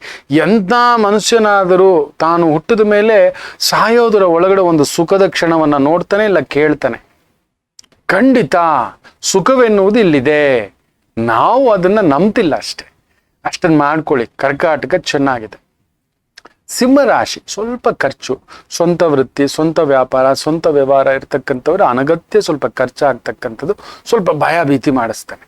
ಎಂಥ ಮನುಷ್ಯನಾದರೂ ತಾನು ಹುಟ್ಟಿದ ಮೇಲೆ ಸಾಯೋದರ ಒಳಗಡೆ ಒಂದು ಸುಖದ ಕ್ಷಣವನ್ನ ನೋಡ್ತಾನೆ, ಇಲ್ಲ ಕೇಳ್ತಾನೆ. ಖಂಡಿತ ಸುಖವೆನ್ನುವುದು ಇಲ್ಲಿದೆ, ನಾವು ಅದನ್ನ ನಂಬ್ತಿಲ್ಲ ಅಷ್ಟೇ. ಅಷ್ಟನ್ನ ಮಾಡ್ಕೊಳ್ಳಿ. ಕರ್ಕಾಟಕ ಚೆನ್ನಾಗಿದೆ. ಸಿಂಹರಾಶಿ ಸ್ವಲ್ಪ ಖರ್ಚು, ಸ್ವಂತ ವೃತ್ತಿ, ಸ್ವಂತ ವ್ಯಾಪಾರ, ಸ್ವಂತ ವ್ಯವಹಾರ ಇರ್ತಕ್ಕಂಥವ್ರು ಅನಗತ್ಯ ಸ್ವಲ್ಪ ಖರ್ಚಾಗ್ತಕ್ಕಂಥದ್ದು, ಸ್ವಲ್ಪ ಭಯ ಭೀತಿ ಮಾಡಿಸ್ತಾನೆ.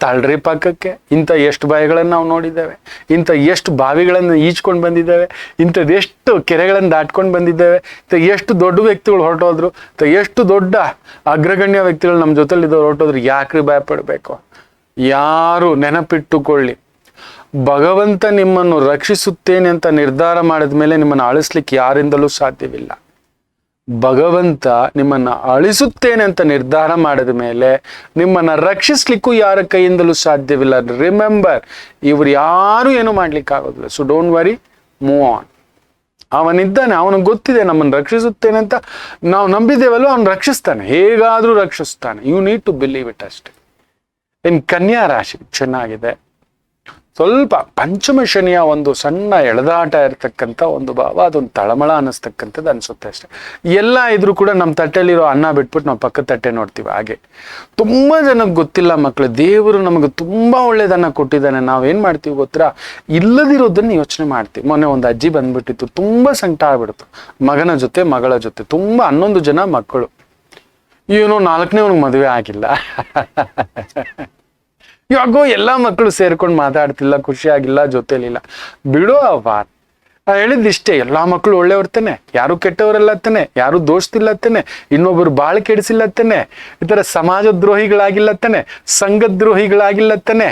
ತಳ್ರಿ ಪಕ್ಕಕ್ಕೆ. ಇಂಥ ಎಷ್ಟು ಭಯಗಳನ್ನು ನಾವು ನೋಡಿದ್ದೇವೆ, ಇಂಥ ಎಷ್ಟು ಬಾವಿಗಳನ್ನು ಈಜ್ಕೊಂಡು ಬಂದಿದ್ದೇವೆ, ಇಂಥದ್ದು ಎಷ್ಟು ಕೆರೆಗಳನ್ನು ದಾಟ್ಕೊಂಡು ಬಂದಿದ್ದೇವೆ, ಇಂಥ ಎಷ್ಟು ದೊಡ್ಡ ವ್ಯಕ್ತಿಗಳು ಹೊರಟೋದ್ರು, ಎಷ್ಟು ದೊಡ್ಡ ಅಗ್ರಗಣ್ಯ ವ್ಯಕ್ತಿಗಳು ನಮ್ಮ ಜೊತೆಲಿದ್ದವ್ರು ಹೊರಟೋದ್ರು. ಯಾಕ್ರಿ ಭಯ ಪಡಬೇಕು? ಯಾರು ನೆನಪಿಟ್ಟುಕೊಳ್ಳಿ, ಭಗವಂತ ನಿಮ್ಮನ್ನು ರಕ್ಷಿಸುತ್ತೇನೆ ಅಂತ ನಿರ್ಧಾರ ಮಾಡಿದ ಮೇಲೆ ನಿಮ್ಮನ್ನು ಅಳಿಸ್ಲಿಕ್ಕೆ ಯಾರಿಂದಲೂ ಸಾಧ್ಯವಿಲ್ಲ. ಭಗವಂತ ನಿಮ್ಮನ್ನ ಅಳಿಸುತ್ತೇನೆ ಅಂತ ನಿರ್ಧಾರ ಮಾಡಿದ ಮೇಲೆ ನಿಮ್ಮನ್ನ ರಕ್ಷಿಸ್ಲಿಕ್ಕೂ ಯಾರ ಕೈಯಿಂದಲೂ ಸಾಧ್ಯವಿಲ್ಲ. ರಿಮೆಂಬರ್, ಇವ್ರು ಯಾರು ಏನು ಮಾಡ್ಲಿಕ್ಕೆ ಆಗೋದಿಲ್ಲ. So don't worry, move on. ಅವನಿದ್ದಾನೆ, ಅವನಿಗೆ ಗೊತ್ತಿದೆ ನಮ್ಮನ್ನು ರಕ್ಷಿಸುತ್ತೇನೆ ಅಂತ. ನಾವು ನಂಬಿದ್ದೇವಲ್ಲೋ ಅವನು ರಕ್ಷಿಸ್ತಾನೆ, ಹೇಗಾದ್ರೂ ರಕ್ಷಿಸ್ತಾನೆ. You need to believe it ಅಷ್ಟೇ. ಇನ್ ಕನ್ಯಾ ರಾಶಿ ಚೆನ್ನಾಗಿದೆ. ಸ್ವಲ್ಪ ಪಂಚಮ ಶನಿಯ ಒಂದು ಸಣ್ಣ ಎಳೆದಾಟ ಇರತಕ್ಕಂಥ ಒಂದು ಭಾವ, ಅದೊಂದು ತಳಮಳ ಅನ್ನಿಸ್ತಕ್ಕಂಥದ್ದು ಅನ್ಸುತ್ತೆ ಅಷ್ಟೇ. ಎಲ್ಲ ಇದ್ರೂ ಕೂಡ ನಮ್ಮ ತಟ್ಟೆಲಿರೋ ಅನ್ನ ಬಿಟ್ಬಿಟ್ಟು ನಾವು ಪಕ್ಕದ ತಟ್ಟೆ ನೋಡ್ತೀವಿ. ಹಾಗೆ ತುಂಬ ಜನಕ್ಕೆ ಗೊತ್ತಿಲ್ಲ ಮಕ್ಕಳು, ದೇವರು ನಮಗೆ ತುಂಬ ಒಳ್ಳೇದನ್ನ ಕೊಟ್ಟಿದ್ದಾನೆ. ನಾವೇನು ಮಾಡ್ತೀವಿ ಗೊತ್ತಾ, ಇಲ್ಲದಿರೋದನ್ನು ಯೋಚನೆ ಮಾಡ್ತೀವಿ. ಮೊನ್ನೆ ಒಂದು ಅಜ್ಜಿ ಬಂದ್ಬಿಟ್ಟಿತ್ತು, ತುಂಬ ಸಂಕಟ ಆಗ್ಬಿಡ್ತು. ಮಗನ ಜೊತೆ ಮಗಳ ಜೊತೆ ತುಂಬ 11 ಜನ ಮಕ್ಕಳು. ಏನೋ 4ನೇವನಿಗೆ ಮದುವೆ ಆಗಿಲ್ಲ. ಇವಾಗೋ ಎಲ್ಲ ಮಕ್ಕಳು ಸೇರ್ಕೊಂಡು ಮಾತಾಡ್ತಿಲ್ಲ, ಖುಷಿಯಾಗಿಲ್ಲ, ಜೊತೆಲಿಲ್ಲ. ಬಿಡೋ ಅವ ಹೇಳಿದ್ದಿಷ್ಟೇ, ಎಲ್ಲಾ ಮಕ್ಕಳು ಒಳ್ಳೆಯವ್ರತಾನೆ, ಯಾರು ಕೆಟ್ಟವರಲ್ಲತ್ತಾನೆ, ಯಾರು ದೋಷತಿಲ್ಲತ್ತಾನೆ, ಇನ್ನೊಬ್ಬರು ಬಾಳ ಕೆಡಿಸಿಲ್ಲತ್ತಾನೆ, ಈ ತರ ಸಮಾಜ ದ್ರೋಹಿಗಳಾಗಿಲ್ಲತ್ತಾನೆ, ಸಂಘ ದ್ರೋಹಿಗಳಾಗಿಲ್ಲತ್ತಾನೆ,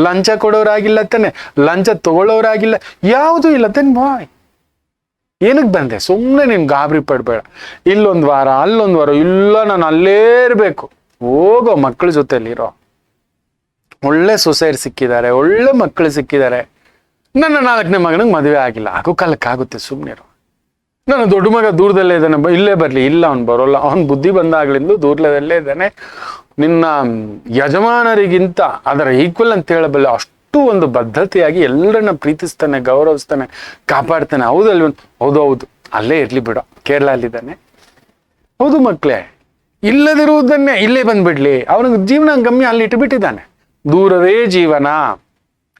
ಲಂಚ ಕೊಡೋರಾಗಿಲ್ಲತ್ತಾನೆ, ಲಂಚ ತಗೊಳ್ಳೋರಾಗಿಲ್ಲ, ಯಾವುದೂ ಇಲ್ಲತ್ತಾನೆ. ಬಾಯ್, ಏನಕ್ಕೆ ಬಂದೆ? ಸುಮ್ಮನೆ ನೀನು ಗಾಬರಿ ಪಡ್ಬೇಡ. ಇಲ್ಲೊಂದು ವಾರ, ಅಲ್ಲೊಂದು ವಾರ, ಇಲ್ಲ ನಾನು ಅಲ್ಲೇ ಇರಬೇಕು. ಹೋಗೋ, ಮಕ್ಕಳ ಜೊತೆಲಿರೋ. ಒಳ್ಳೆ ಸೊಸೈಟಿ ಸಿಕ್ಕಿದ್ದಾರೆ, ಒಳ್ಳೆ ಮಕ್ಕಳು ಸಿಕ್ಕಿದ್ದಾರೆ. ನನ್ನ 4ನೇ ಮಗನಿಗೆ ಮದುವೆ ಆಗಿಲ್ಲ, ಆಗೋ ಕಾಲಕ್ಕಾಗುತ್ತೆ, ಸುಮ್ಮನಿರು. ನನ್ನ ದೊಡ್ಡ ಮಗ ದೂರದಲ್ಲೇ ಇದ್ದಾನೆ, ಇಲ್ಲೇ ಬರಲಿ. ಇಲ್ಲ, ಅವ್ನು ಬರೋಲ್ಲ, ಅವನ ಬುದ್ಧಿ ಬಂದಾಗ್ಲಿಂದ ದೂರದಲ್ಲೇ ಇದ್ದಾನೆ. ನಿನ್ನ ಯಜಮಾನರಿಗಿಂತ ಅದರ ಈಕ್ವಲ್ ಅಂತ ಹೇಳಬಲ್ಲ ಅಷ್ಟು ಒಂದು ಬದ್ಧತೆಯಾಗಿ ಎಲ್ಲರನ್ನ ಪ್ರೀತಿಸ್ತಾನೆ, ಗೌರವಿಸ್ತಾನೆ, ಕಾಪಾಡ್ತಾನೆ. ಹೌದಲ್ವ? ಹೌದು, ಅಲ್ಲೇ ಇರ್ಲಿ ಬಿಡೋ, ಕೇರಳ ಅಲ್ಲಿದ್ದಾನೆ. ಹೌದು ಮಕ್ಕಳೇ, ಇಲ್ಲದಿರುವುದನ್ನೇ ಇಲ್ಲೇ ಬಂದ್ಬಿಡ್ಲಿ. ಅವನಿಗೆ ಜೀವನ ಗಮ್ಯ ಅಲ್ಲಿ ಇಟ್ಟುಬಿಟ್ಟಿದ್ದಾನೆ. ದೂರವೇ ಜೀವನ,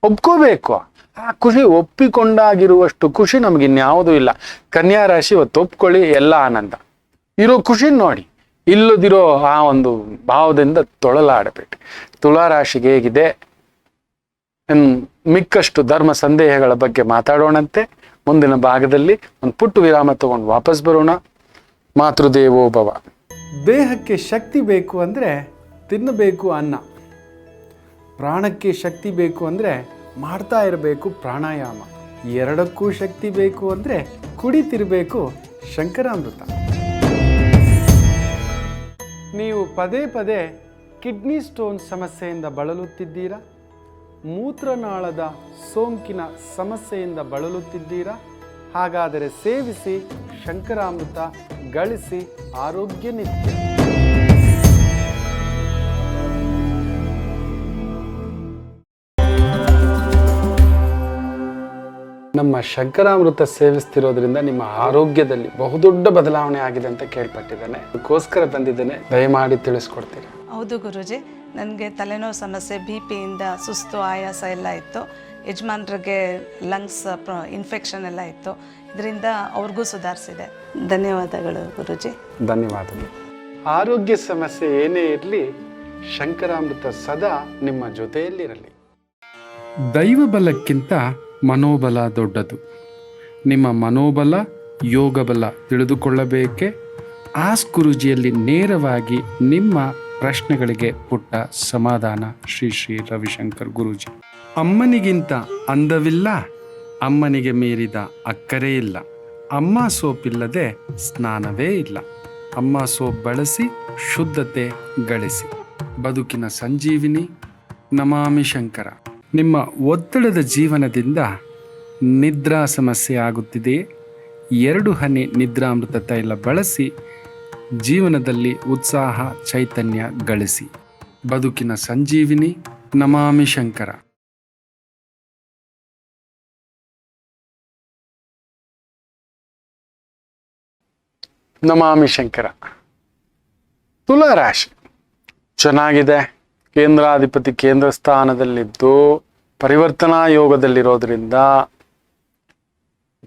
ಒಪ್ಕೋಬೇಕು. ಆ ಖುಷಿ ಒಪ್ಪಿಕೊಂಡಾಗಿರುವಷ್ಟು ಖುಷಿ ನಮ್ಗೆ ಇನ್ಯಾವುದೂ ಇಲ್ಲ. ಕನ್ಯಾ ರಾಶಿ ಇವತ್ತು ಒಪ್ಕೊಳ್ಳಿ, ಎಲ್ಲ ಆನಂದ. ಇರೋ ಖುಷಿ ನೋಡಿ, ಇಲ್ಲದಿರೋ ಆ ಒಂದು ಭಾವದಿಂದ ತೊಳಲಾಡಬೇಡಿ. ತುಲಾ ರಾಶಿಗೆ ಹೇಗಿದೆ, ಮಿಕ್ಕಷ್ಟು ಧರ್ಮ ಸಂದೇಹಗಳ ಬಗ್ಗೆ ಮಾತಾಡೋಣಂತೆ. ಮುಂದಿನ ಭಾಗದಲ್ಲಿ ಒಂದು ಪುಟ್ಟು ವಿರಾಮ ತಗೊಂಡು ವಾಪಸ್ ಬರೋಣ. ಮಾತೃದೇವೋ ಭವ. ದೇಹಕ್ಕೆ ಶಕ್ತಿ ಬೇಕು ಅಂದರೆ ತಿನ್ನಬೇಕು ಅನ್ನ, ಪ್ರಾಣಕ್ಕೆ ಶಕ್ತಿ ಬೇಕು ಅಂದರೆ ಮಾಡ್ತಾ ಇರಬೇಕು ಪ್ರಾಣಾಯಾಮ, ಎರಡಕ್ಕೂ ಶಕ್ತಿ ಬೇಕು ಅಂದರೆ ಕುಡಿತಿರಬೇಕು ಶಂಕರಾಮೃತ. ನೀವು ಪದೇ ಪದೇ ಕಿಡ್ನಿ ಸ್ಟೋನ್ ಸಮಸ್ಯೆಯಿಂದ ಬಳಲುತ್ತಿದ್ದೀರಾ? ಮೂತ್ರನಾಳದ ಸೋಂಕಿನ ಸಮಸ್ಯೆಯಿಂದ ಬಳಲುತ್ತಿದ್ದೀರಾ? ಹಾಗಾದರೆ ಸೇವಿಸಿ ಶಂಕರಾಮೃತ, ಗಳಿಸಿ ಆರೋಗ್ಯ ನಿತ್ಯ. ನಮ್ಮ ಶಂಕರಾಮೃತ ಸೇವಿಸ್ತಿರೋದ್ರಿಂದ ನಿಮ್ಮ ಆರೋಗ್ಯದಲ್ಲಿ ಬಹುದೊಡ್ಡ ಬದಲಾವಣೆ ಆಗಿದೆ ಅಂತ ಕೇಳ್ಪಟ್ಟಿದ್ದೇನೆ. ಅದಕ್ಕೋಸ್ಕರ ಬಂದಿದ್ದೇನೆ, ದಯಮಾಡಿ ತಿಳಿಸ್ಕೊಡ್ತೀರಿ? ಹೌದು ಗುರುಜಿ, ನನಗೆ ತಲೆನೋವು ಸಮಸ್ಯೆ, BP-ಯಿಂದ ಸುಸ್ತು, ಆಯಾಸ ಎಲ್ಲ ಇತ್ತು. ಯಜಮಾನ್ರಿಗೆ ಲಂಗ್ಸ್ ಇನ್ಫೆಕ್ಷನ್ ಎಲ್ಲ ಇತ್ತು. ಇದರಿಂದ ಅವ್ರಿಗೂ ಸುಧಾರಿಸಿದೆ. ಧನ್ಯವಾದಗಳು ಗುರುಜಿ. ಧನ್ಯವಾದಗಳು. ಆರೋಗ್ಯ ಸಮಸ್ಯೆ ಏನೇ ಇರಲಿ, ಶಂಕರಾಮೃತ ಸದಾ ನಿಮ್ಮ ಜೊತೆಯಲ್ಲಿರಲಿ. ದೈವ ಬಲಕ್ಕಿಂತ ಮನೋಬಲ ದೊಡ್ಡದು. ನಿಮ್ಮ ಮನೋಬಲ, ಯೋಗ ಬಲ ತಿಳಿದುಕೊಳ್ಳಬೇಕೆ? ಆಸ್ ಗುರೂಜಿಯಲ್ಲಿ ನೇರವಾಗಿ ನಿಮ್ಮ ಪ್ರಶ್ನೆಗಳಿಗೆ ಪುಟ್ಟ ಸಮಾಧಾನ. ಶ್ರೀ ಶ್ರೀ ರವಿಶಂಕರ್ ಗುರೂಜಿ. ಅಮ್ಮನಿಗಿಂತ ಅಂದವಿಲ್ಲ, ಅಮ್ಮನಿಗೆ ಮೀರಿದ ಅಕ್ಕರೆ ಇಲ್ಲ, ಅಮ್ಮ ಸೋಪಿಲ್ಲದೆ ಸ್ನಾನವೇ ಇಲ್ಲ, ಅಮ್ಮ ಸೋಪ್ ಬಳಸಿ ಶುದ್ಧತೆ ಗಳಿಸಿ. ಬದುಕಿನ ಸಂಜೀವಿನಿ ನಮಾಮಿ ಶಂಕರ. ನಿಮ್ಮ ಒತ್ತಡದ ಜೀವನದಿಂದ ನಿದ್ರಾ ಸಮಸ್ಯೆ ಆಗುತ್ತಿದೆಯೇ? 2 ಹನಿ ನಿದ್ರಾಮೃತ ತೈಲ ಬಳಸಿ ಜೀವನದಲ್ಲಿ ಉತ್ಸಾಹ, ಚೈತನ್ಯ ಗಳಿಸಿ. ಬದುಕಿನ ಸಂಜೀವಿನಿ ನಮಾಮಿ ಶಂಕರ. ನಮಾಮಿ ಶಂಕರ. ತುಲಾ ರಾಶಿ ಚೆನ್ನಾಗಿದೆ. ಕೇಂದ್ರಾಧಿಪತಿ ಕೇಂದ್ರ ಸ್ಥಾನದಲ್ಲಿದ್ದು ಪರಿವರ್ತನಾ ಯೋಗದಲ್ಲಿರೋದ್ರಿಂದ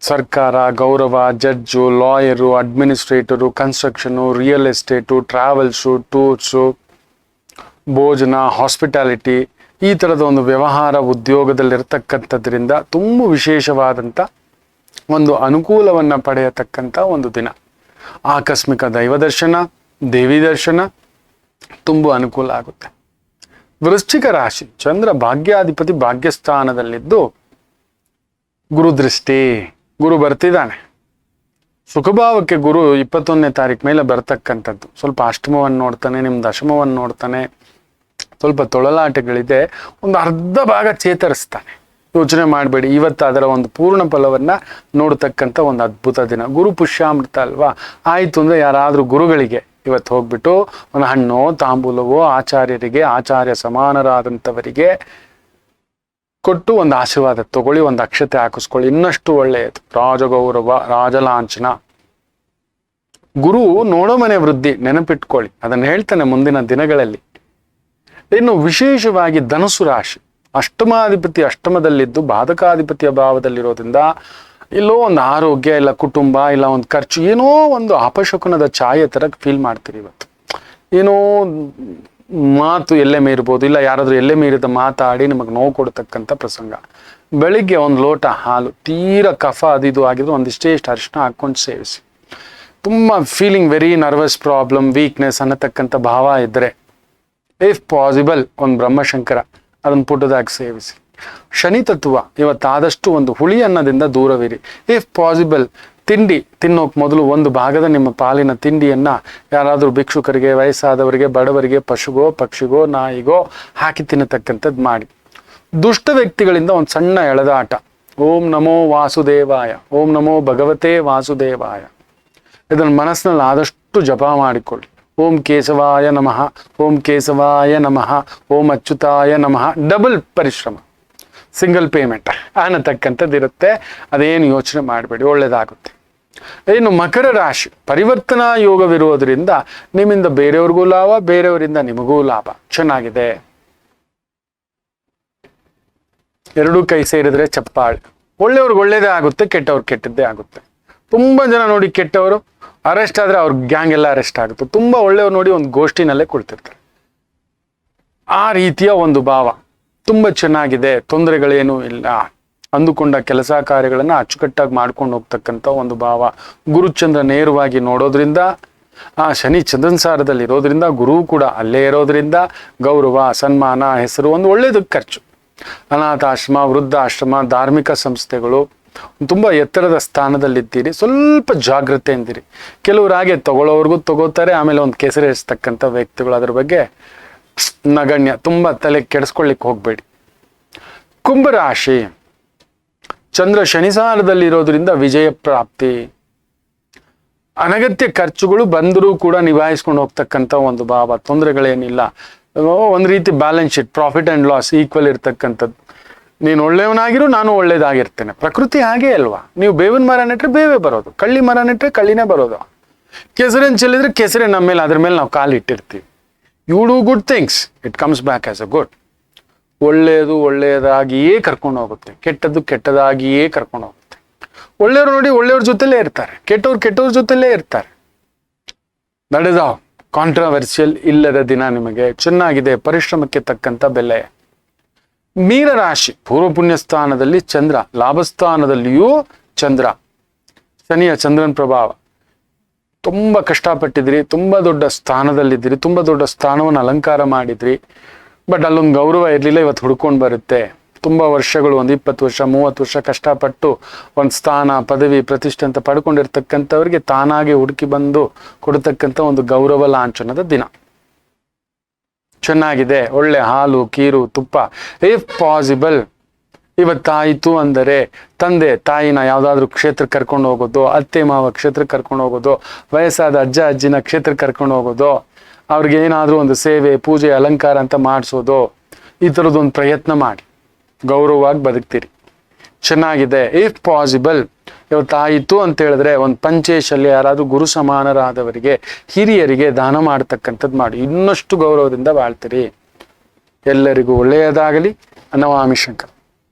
ಸರ್ಕಾರ, ಗೌರವ, judge, lawyer, administrator, construction, real estate, travels, tours, ಭೋಜನ, ಹಾಸ್ಪಿಟಾಲಿಟಿ, ಈ ಥರದ ಒಂದು ವ್ಯವಹಾರ ಉದ್ಯೋಗದಲ್ಲಿರ್ತಕ್ಕಂಥದ್ರಿಂದ ತುಂಬ ವಿಶೇಷವಾದಂಥ ಒಂದು ಅನುಕೂಲವನ್ನು ಪಡೆಯತಕ್ಕಂಥ ಒಂದು ದಿನ. ಆಕಸ್ಮಿಕ ದೈವ ದರ್ಶನ, ದೇವಿ ದರ್ಶನ ತುಂಬ ಅನುಕೂಲ ಆಗುತ್ತೆ. ವೃಶ್ಚಿಕ ರಾಶಿ, ಚಂದ್ರ ಭಾಗ್ಯಾಧಿಪತಿ ಭಾಗ್ಯಸ್ಥಾನದಲ್ಲಿದ್ದು ಗುರುದೃಷ್ಟಿ, ಗುರು ಬರ್ತಿದ್ದಾನೆ. ಸುಖಭಾವಕ್ಕೆ ಗುರು 21ನೇ ತಾರೀಕು ಮೇಲೆ ಬರ್ತಕ್ಕಂಥದ್ದು. ಸ್ವಲ್ಪ ಅಷ್ಟಮವನ್ನು ನೋಡ್ತಾನೆ, ನಿಮ್ಮ ದಶಮವನ್ನು ನೋಡ್ತಾನೆ, ಸ್ವಲ್ಪ ತೊಳಲಾಟಗಳಿದೆ, ಒಂದು ಅರ್ಧ ಭಾಗ ಚೇತರಿಸ್ತಾನೆ. ಯೋಚನೆ ಮಾಡಬೇಡಿ, ಇವತ್ತು ಅದರ ಒಂದು ಪೂರ್ಣ ಫಲವನ್ನ ನೋಡ್ತಕ್ಕಂಥ ಒಂದು ಅದ್ಭುತ ದಿನ. ಗುರು ಪುಷ್ಯಾಮೃತ ಅಲ್ವಾ, ಆಯಿತು ಅಂದರೆ ಯಾರಾದರೂ ಗುರುಗಳಿಗೆ ಇವತ್ತು ಹೋಗ್ಬಿಟ್ಟು ಒಂದು ಹಣ್ಣೋ ತಾಂಬೂಲವೋ ಆಚಾರ್ಯರಿಗೆ, ಆಚಾರ್ಯ ಸಮಾನರಾದಂಥವರಿಗೆ ಕೊಟ್ಟು ಒಂದು ಆಶೀರ್ವಾದ ತಗೊಳ್ಳಿ, ಒಂದು ಅಕ್ಷತೆ ಹಾಕಿಸ್ಕೊಳ್ಳಿ, ಇನ್ನಷ್ಟು ಒಳ್ಳೆಯದು. ರಾಜಗೌರವ, ರಾಜಲಾಂಛನ. ಗುರು ನೋಡೋ ಮನೆ ವೃದ್ಧಿ, ನೆನಪಿಟ್ಕೊಳ್ಳಿ, ಅದನ್ನು ಹೇಳ್ತಾನೆ ಮುಂದಿನ ದಿನಗಳಲ್ಲಿ. ಇನ್ನು ವಿಶೇಷವಾಗಿ ಧನುಸು ರಾಶಿ, ಅಷ್ಟಮಾಧಿಪತಿ ಅಷ್ಟಮದಲ್ಲಿದ್ದು ಬಾಧಕಾಧಿಪತಿಯ ಭಾವದಲ್ಲಿರೋದ್ರಿಂದ ಇಲ್ಲೋ ಒಂದು ಆರೋಗ್ಯ, ಇಲ್ಲ ಕುಟುಂಬ, ಇಲ್ಲ ಒಂದು ಖರ್ಚು, ಏನೋ ಒಂದು ಅಪಶಕುನದ ಛಾಯೆ ಥರ ಫೀಲ್ ಮಾಡ್ತೀರಿ ಇವತ್ತು. ಏನೋ ಮಾತು ಎಲ್ಲೇ ಮೀರ್ಬೋದು, ಇಲ್ಲ ಯಾರಾದರೂ ಎಲ್ಲೇ ಮೀರಿದ ಮಾತಾಡಿ ನಿಮಗೆ ನೋವು ಕೊಡ್ತಕ್ಕಂಥ ಪ್ರಸಂಗ. ಬೆಳಿಗ್ಗೆ ಒಂದು ಲೋಟ ಹಾಲು, ತೀರ ಕಫ ಅದಿದು ಆಗಿದ್ರು ಒಂದಿಷ್ಟೇ ಇಷ್ಟು ಅರಿಶಿನ ಹಾಕ್ಕೊಂಡು ಸೇವಿಸಿ. ತುಂಬ feeling very nervous problem, weakness ಅನ್ನತಕ್ಕಂಥ ಭಾವ ಇದ್ದರೆ ಇಫ್ ಪಾಸಿಬಲ್ ಒಂದು ಬ್ರಹ್ಮಶಂಕರ ಅದನ್ನು ಪುಟ್ಟದಾಗಿ ಸೇವಿಸಿ. ಶನಿ ತತ್ವ ಇವತ್ತಾದಷ್ಟು ಒಂದು ಹುಳಿ ಅನ್ನದಿಂದ ದೂರವಿರಿ. ಇಫ್ ಪಾಸಿಬಲ್ ತಿಂಡಿ ತಿನ್ನೋಕೆ ಮೊದಲು ಒಂದು ಭಾಗದ ನಿಮ್ಮ ಪಾಲಿನ ತಿಂಡಿಯನ್ನ ಯಾರಾದರೂ ಭಿಕ್ಷುಕರಿಗೆ, ವಯಸ್ಸಾದವರಿಗೆ, ಬಡವರಿಗೆ, ಪಶುಗೋ ಪಕ್ಷಿಗೋ ನಾಯಿಗೋ ಹಾಕಿ ತಿನ್ನತಕ್ಕಂಥದ್ದು ಮಾಡಿ. ದುಷ್ಟ ವ್ಯಕ್ತಿಗಳಿಂದ ಒಂದು ಸಣ್ಣ ಎಳೆದಾಟ. ಓಂ ನಮೋ ವಾಸುದೇವಾಯ, ಓಂ ನಮೋ ಭಗವತೆ ವಾಸುದೇವಾಯ, ಇದನ್ನು ಮನಸ್ಸಿನಲ್ಲಿ ಆದಷ್ಟು ಜಪ ಮಾಡಿಕೊಳ್ಳಿ. ಓಂ ಕೇಶವಾಯ ನಮಃ, ಓಂ ಕೇಶವಾಯ ನಮಃ, ಓಂ ಅಚ್ಯುತಾಯ ನಮಃ. ಡಬಲ್ ಪರಿಶ್ರಮ, ಸಿಂಗಲ್ ಪೇಮೆಂಟ್ ಅನ್ನತಕ್ಕಂಥದ್ದು ಇರುತ್ತೆ. ಅದೇನು ಯೋಚನೆ ಮಾಡಬೇಡಿ, ಒಳ್ಳೆಯದಾಗುತ್ತೆ. ಇನ್ನು ಮಕರ ರಾಶಿ, ಪರಿವರ್ತನಾ ಯೋಗವಿರುವುದರಿಂದ ನಿಮ್ಮಿಂದ ಬೇರೆಯವ್ರಿಗೂ ಲಾಭ, ಬೇರೆಯವರಿಂದ ನಿಮಗೂ ಲಾಭ. ಚೆನ್ನಾಗಿದೆ. ಎರಡೂ ಕೈ ಸೇರಿದ್ರೆ ಚಪ್ಪಾಳೆ. ಒಳ್ಳೆಯವ್ರಿಗೆ ಒಳ್ಳೇದೇ ಆಗುತ್ತೆ, ಕೆಟ್ಟವ್ರಿಗೆ ಕೆಟ್ಟದ್ದೇ ಆಗುತ್ತೆ. ತುಂಬ ಜನ ನೋಡಿ ಕೆಟ್ಟವರು ಅರೆಸ್ಟ್ ಆದರೆ ಅವ್ರ ಗ್ಯಾಂಗ್ ಎಲ್ಲ ಅರೆಸ್ಟ್ ಆಗುತ್ತೆ. ತುಂಬ ಒಳ್ಳೆಯವ್ರು ನೋಡಿ ಒಂದು ಗೋಷ್ಠಿನಲ್ಲೇ ಕುಳಿತಿರ್ತಾರೆ. ಆ ರೀತಿಯ ಒಂದು ಭಾವ ತುಂಬ ಚೆನ್ನಾಗಿದೆ, ತೊಂದರೆಗಳೇನೂ ಇಲ್ಲ. ಅಂದುಕೊಂಡ ಕೆಲಸ ಕಾರ್ಯಗಳನ್ನು ಅಚ್ಚುಕಟ್ಟಾಗಿ ಮಾಡ್ಕೊಂಡು ಹೋಗ್ತಕ್ಕಂಥ ಒಂದು ಭಾವ. ಗುರುಚಂದ್ರ ನೇರವಾಗಿ ನೋಡೋದ್ರಿಂದ, ಆ ಶನಿ ಚಂದ್ರನ ಸಾರದಲ್ಲಿ ಇರೋದ್ರಿಂದ, ಗುರು ಕೂಡ ಅಲ್ಲೇ ಇರೋದ್ರಿಂದ ಗೌರವ, ಸನ್ಮಾನ, ಹೆಸರು, ಒಂದು ಒಳ್ಳೇದಕ್ಕೆ ಖರ್ಚು. ಅನಾಥಾಶ್ರಮ, ವೃದ್ಧಾಶ್ರಮ, ಧಾರ್ಮಿಕ ಸಂಸ್ಥೆಗಳು, ತುಂಬ ಎತ್ತರದ ಸ್ಥಾನದಲ್ಲಿದ್ದೀರಿ. ಸ್ವಲ್ಪ ಜಾಗ್ರತೆಯಿಂದಿರಿ. ಕೆಲವರು ಹಾಗೆ ತಗೊಳ್ಳೋರ್ಗೂ ತಗೋತಾರೆ, ಆಮೇಲೆ ಒಂದು ಕೆಸರಿಸ್ತಕ್ಕಂಥ ವ್ಯಕ್ತಿಗಳು. ಅದ್ರ ಬಗ್ಗೆ ನಗಣ್ಯ, ತುಂಬ ತಲೆ ಕೆಡಿಸ್ಕೊಳ್ಳಿಕ್ಕೆ ಹೋಗ್ಬೇಡಿ. ಕುಂಭರಾಶಿ, ಚಂದ್ರ ಶನಿಸಾರದಲ್ಲಿರೋದ್ರಿಂದ ವಿಜಯ ಪ್ರಾಪ್ತಿ. ಅನಗತ್ಯ ಖರ್ಚುಗಳು ಬಂದರೂ ಕೂಡ ನಿಭಾಯಿಸ್ಕೊಂಡು ಹೋಗ್ತಕ್ಕಂಥ ಒಂದು ಭಾವ. ತೊಂದರೆಗಳೇನಿಲ್ಲ. ಒಂದು ರೀತಿ balance sheet, profit and loss equal ಇರ್ತಕ್ಕಂಥದ್ದು. ನೀನು ಒಳ್ಳೆಯವನಾಗಿರು, ನಾನು ಒಳ್ಳೇದಾಗಿರ್ತೇನೆ. ಪ್ರಕೃತಿ ಹಾಗೇ ಅಲ್ವಾ. ನೀವು ಬೇವಿನ ಮರ ನೆಟ್ಟರೆ ಬೇವೇ ಬರೋದು, ಕಳ್ಳಿ ಮರ ನೆಟ್ಟರೆ ಕಳ್ಳಿನೇ ಬರೋದು. ಕೆಸರನ್ನು ಚೆಲ್ಲಿದ್ರೆ ಕೆಸರೇ ನಮ್ಮ ಮೇಲೆ, ಅದ್ರ ಮೇಲೆ ನಾವು ಕಾಲು ಇಟ್ಟಿರ್ತೀವಿ. You do good things, it comes back as a good. ಒಳ್ಳೆಯದು ಒಳ್ಳೆಯದಾಗಿಯೇ ಕರ್ಕೊಂಡು ಹೋಗುತ್ತೆ, ಕೆಟ್ಟದ್ದು ಕೆಟ್ಟದಾಗಿಯೇ ಕರ್ಕೊಂಡು ಹೋಗುತ್ತೆ. ಒಳ್ಳೆಯವ್ರು ನೋಡಿ ಒಳ್ಳೆಯವ್ರ ಜೊತೆಲೇ ಇರ್ತಾರೆ, ಕೆಟ್ಟವ್ರು ಕೆಟ್ಟವ್ರ ಜೊತೆಲೇ ಇರ್ತಾರೆ. ನಡೆದ ಕಾಂಟ್ರವರ್ಸಿಯಲ್ ಇಲ್ಲದ ದಿನ ನಿಮಗೆ. ಚೆನ್ನಾಗಿದೆ, ಪರಿಶ್ರಮಕ್ಕೆ ತಕ್ಕಂಥ ಬೆಲೆ. ಮೀನರಾಶಿ, ಪೂರ್ವ ಪುಣ್ಯ ಸ್ಥಾನದಲ್ಲಿ ಚಂದ್ರ, ಲಾಭಸ್ಥಾನದಲ್ಲಿಯೂ ಚಂದ್ರ. ಶನಿಯ ಚಂದ್ರನ ಪ್ರಭಾವ. ತುಂಬ ಕಷ್ಟಪಟ್ಟಿದ್ರಿ, ತುಂಬ ದೊಡ್ಡ ಸ್ಥಾನದಲ್ಲಿದ್ದೀರಿ, ತುಂಬ ದೊಡ್ಡ ಸ್ಥಾನವನ್ನು ಅಲಂಕಾರ ಮಾಡಿದ್ರಿ. ಬಟ್ ಅಲ್ಲೊಂದು ಗೌರವ ಇರಲಿಲ್ಲ, ಇವತ್ತು ಹುಡ್ಕೊಂಡು ಬರುತ್ತೆ. ತುಂಬ ವರ್ಷಗಳು, ಒಂದು 20 ವರ್ಷ 30 ವರ್ಷ ಕಷ್ಟಪಟ್ಟು ಒಂದು ಸ್ಥಾನ, ಪದವಿ, ಪ್ರತಿಷ್ಠೆ ಅಂತ ಪಡ್ಕೊಂಡಿರ್ತಕ್ಕಂಥವ್ರಿಗೆ ತಾನಾಗಿ ಹುಡುಕಿ ಬಂದು ಕೊಡತಕ್ಕಂಥ ಒಂದು ಗೌರವ ಲಾಂಛನದ ದಿನ. ಚೆನ್ನಾಗಿದೆ. ಒಳ್ಳೆ ಹಾಲು, ಕೀರು, ತುಪ್ಪ. ಇಫ್ ಪಾಸಿಬಲ್ ಇವತ್ತಾಯಿತು ಅಂದರೆ ತಂದೆ ತಾಯಿನ ಯಾವುದಾದ್ರೂ ಕ್ಷೇತ್ರಕ್ಕೆ ಕರ್ಕೊಂಡು ಹೋಗೋದು, ಅತ್ತೆ ಮಾವ ಕ್ಷೇತ್ರಕ್ಕೆ ಕರ್ಕೊಂಡು ಹೋಗೋದು, ವಯಸ್ಸಾದ ಅಜ್ಜ ಅಜ್ಜಿನ ಕ್ಷೇತ್ರಕ್ಕೆ ಕರ್ಕೊಂಡು ಹೋಗೋದು, ಅವ್ರಿಗೆ ಏನಾದರೂ ಒಂದು ಸೇವೆ, ಪೂಜೆ, ಅಲಂಕಾರ ಅಂತ ಮಾಡಿಸೋದು, ಈ ಥರದ್ದೊಂದು ಪ್ರಯತ್ನ ಮಾಡಿ ಗೌರವವಾಗಿ ಬದುಕ್ತೀರಿ. ಚೆನ್ನಾಗಿದೆ. ಇಫ್ ಪಾಸಿಬಲ್ ಇವತ್ತಾಯಿತು ಅಂತ ಹೇಳಿದ್ರೆ ಒಂದು ಪಂಚೇಶಲ್ಲಿ ಯಾರಾದರೂ ಗುರು ಸಮಾನರಾದವರಿಗೆ, ಹಿರಿಯರಿಗೆ ದಾನ ಮಾಡ್ತಕ್ಕಂಥದ್ದು ಮಾಡಿ, ಇನ್ನಷ್ಟು ಗೌರವದಿಂದ ಬಾಳ್ತೀರಿ. ಎಲ್ಲರಿಗೂ ಒಳ್ಳೆಯದಾಗಲಿ. ನಮಾಮಿ ಶಂಕರ್.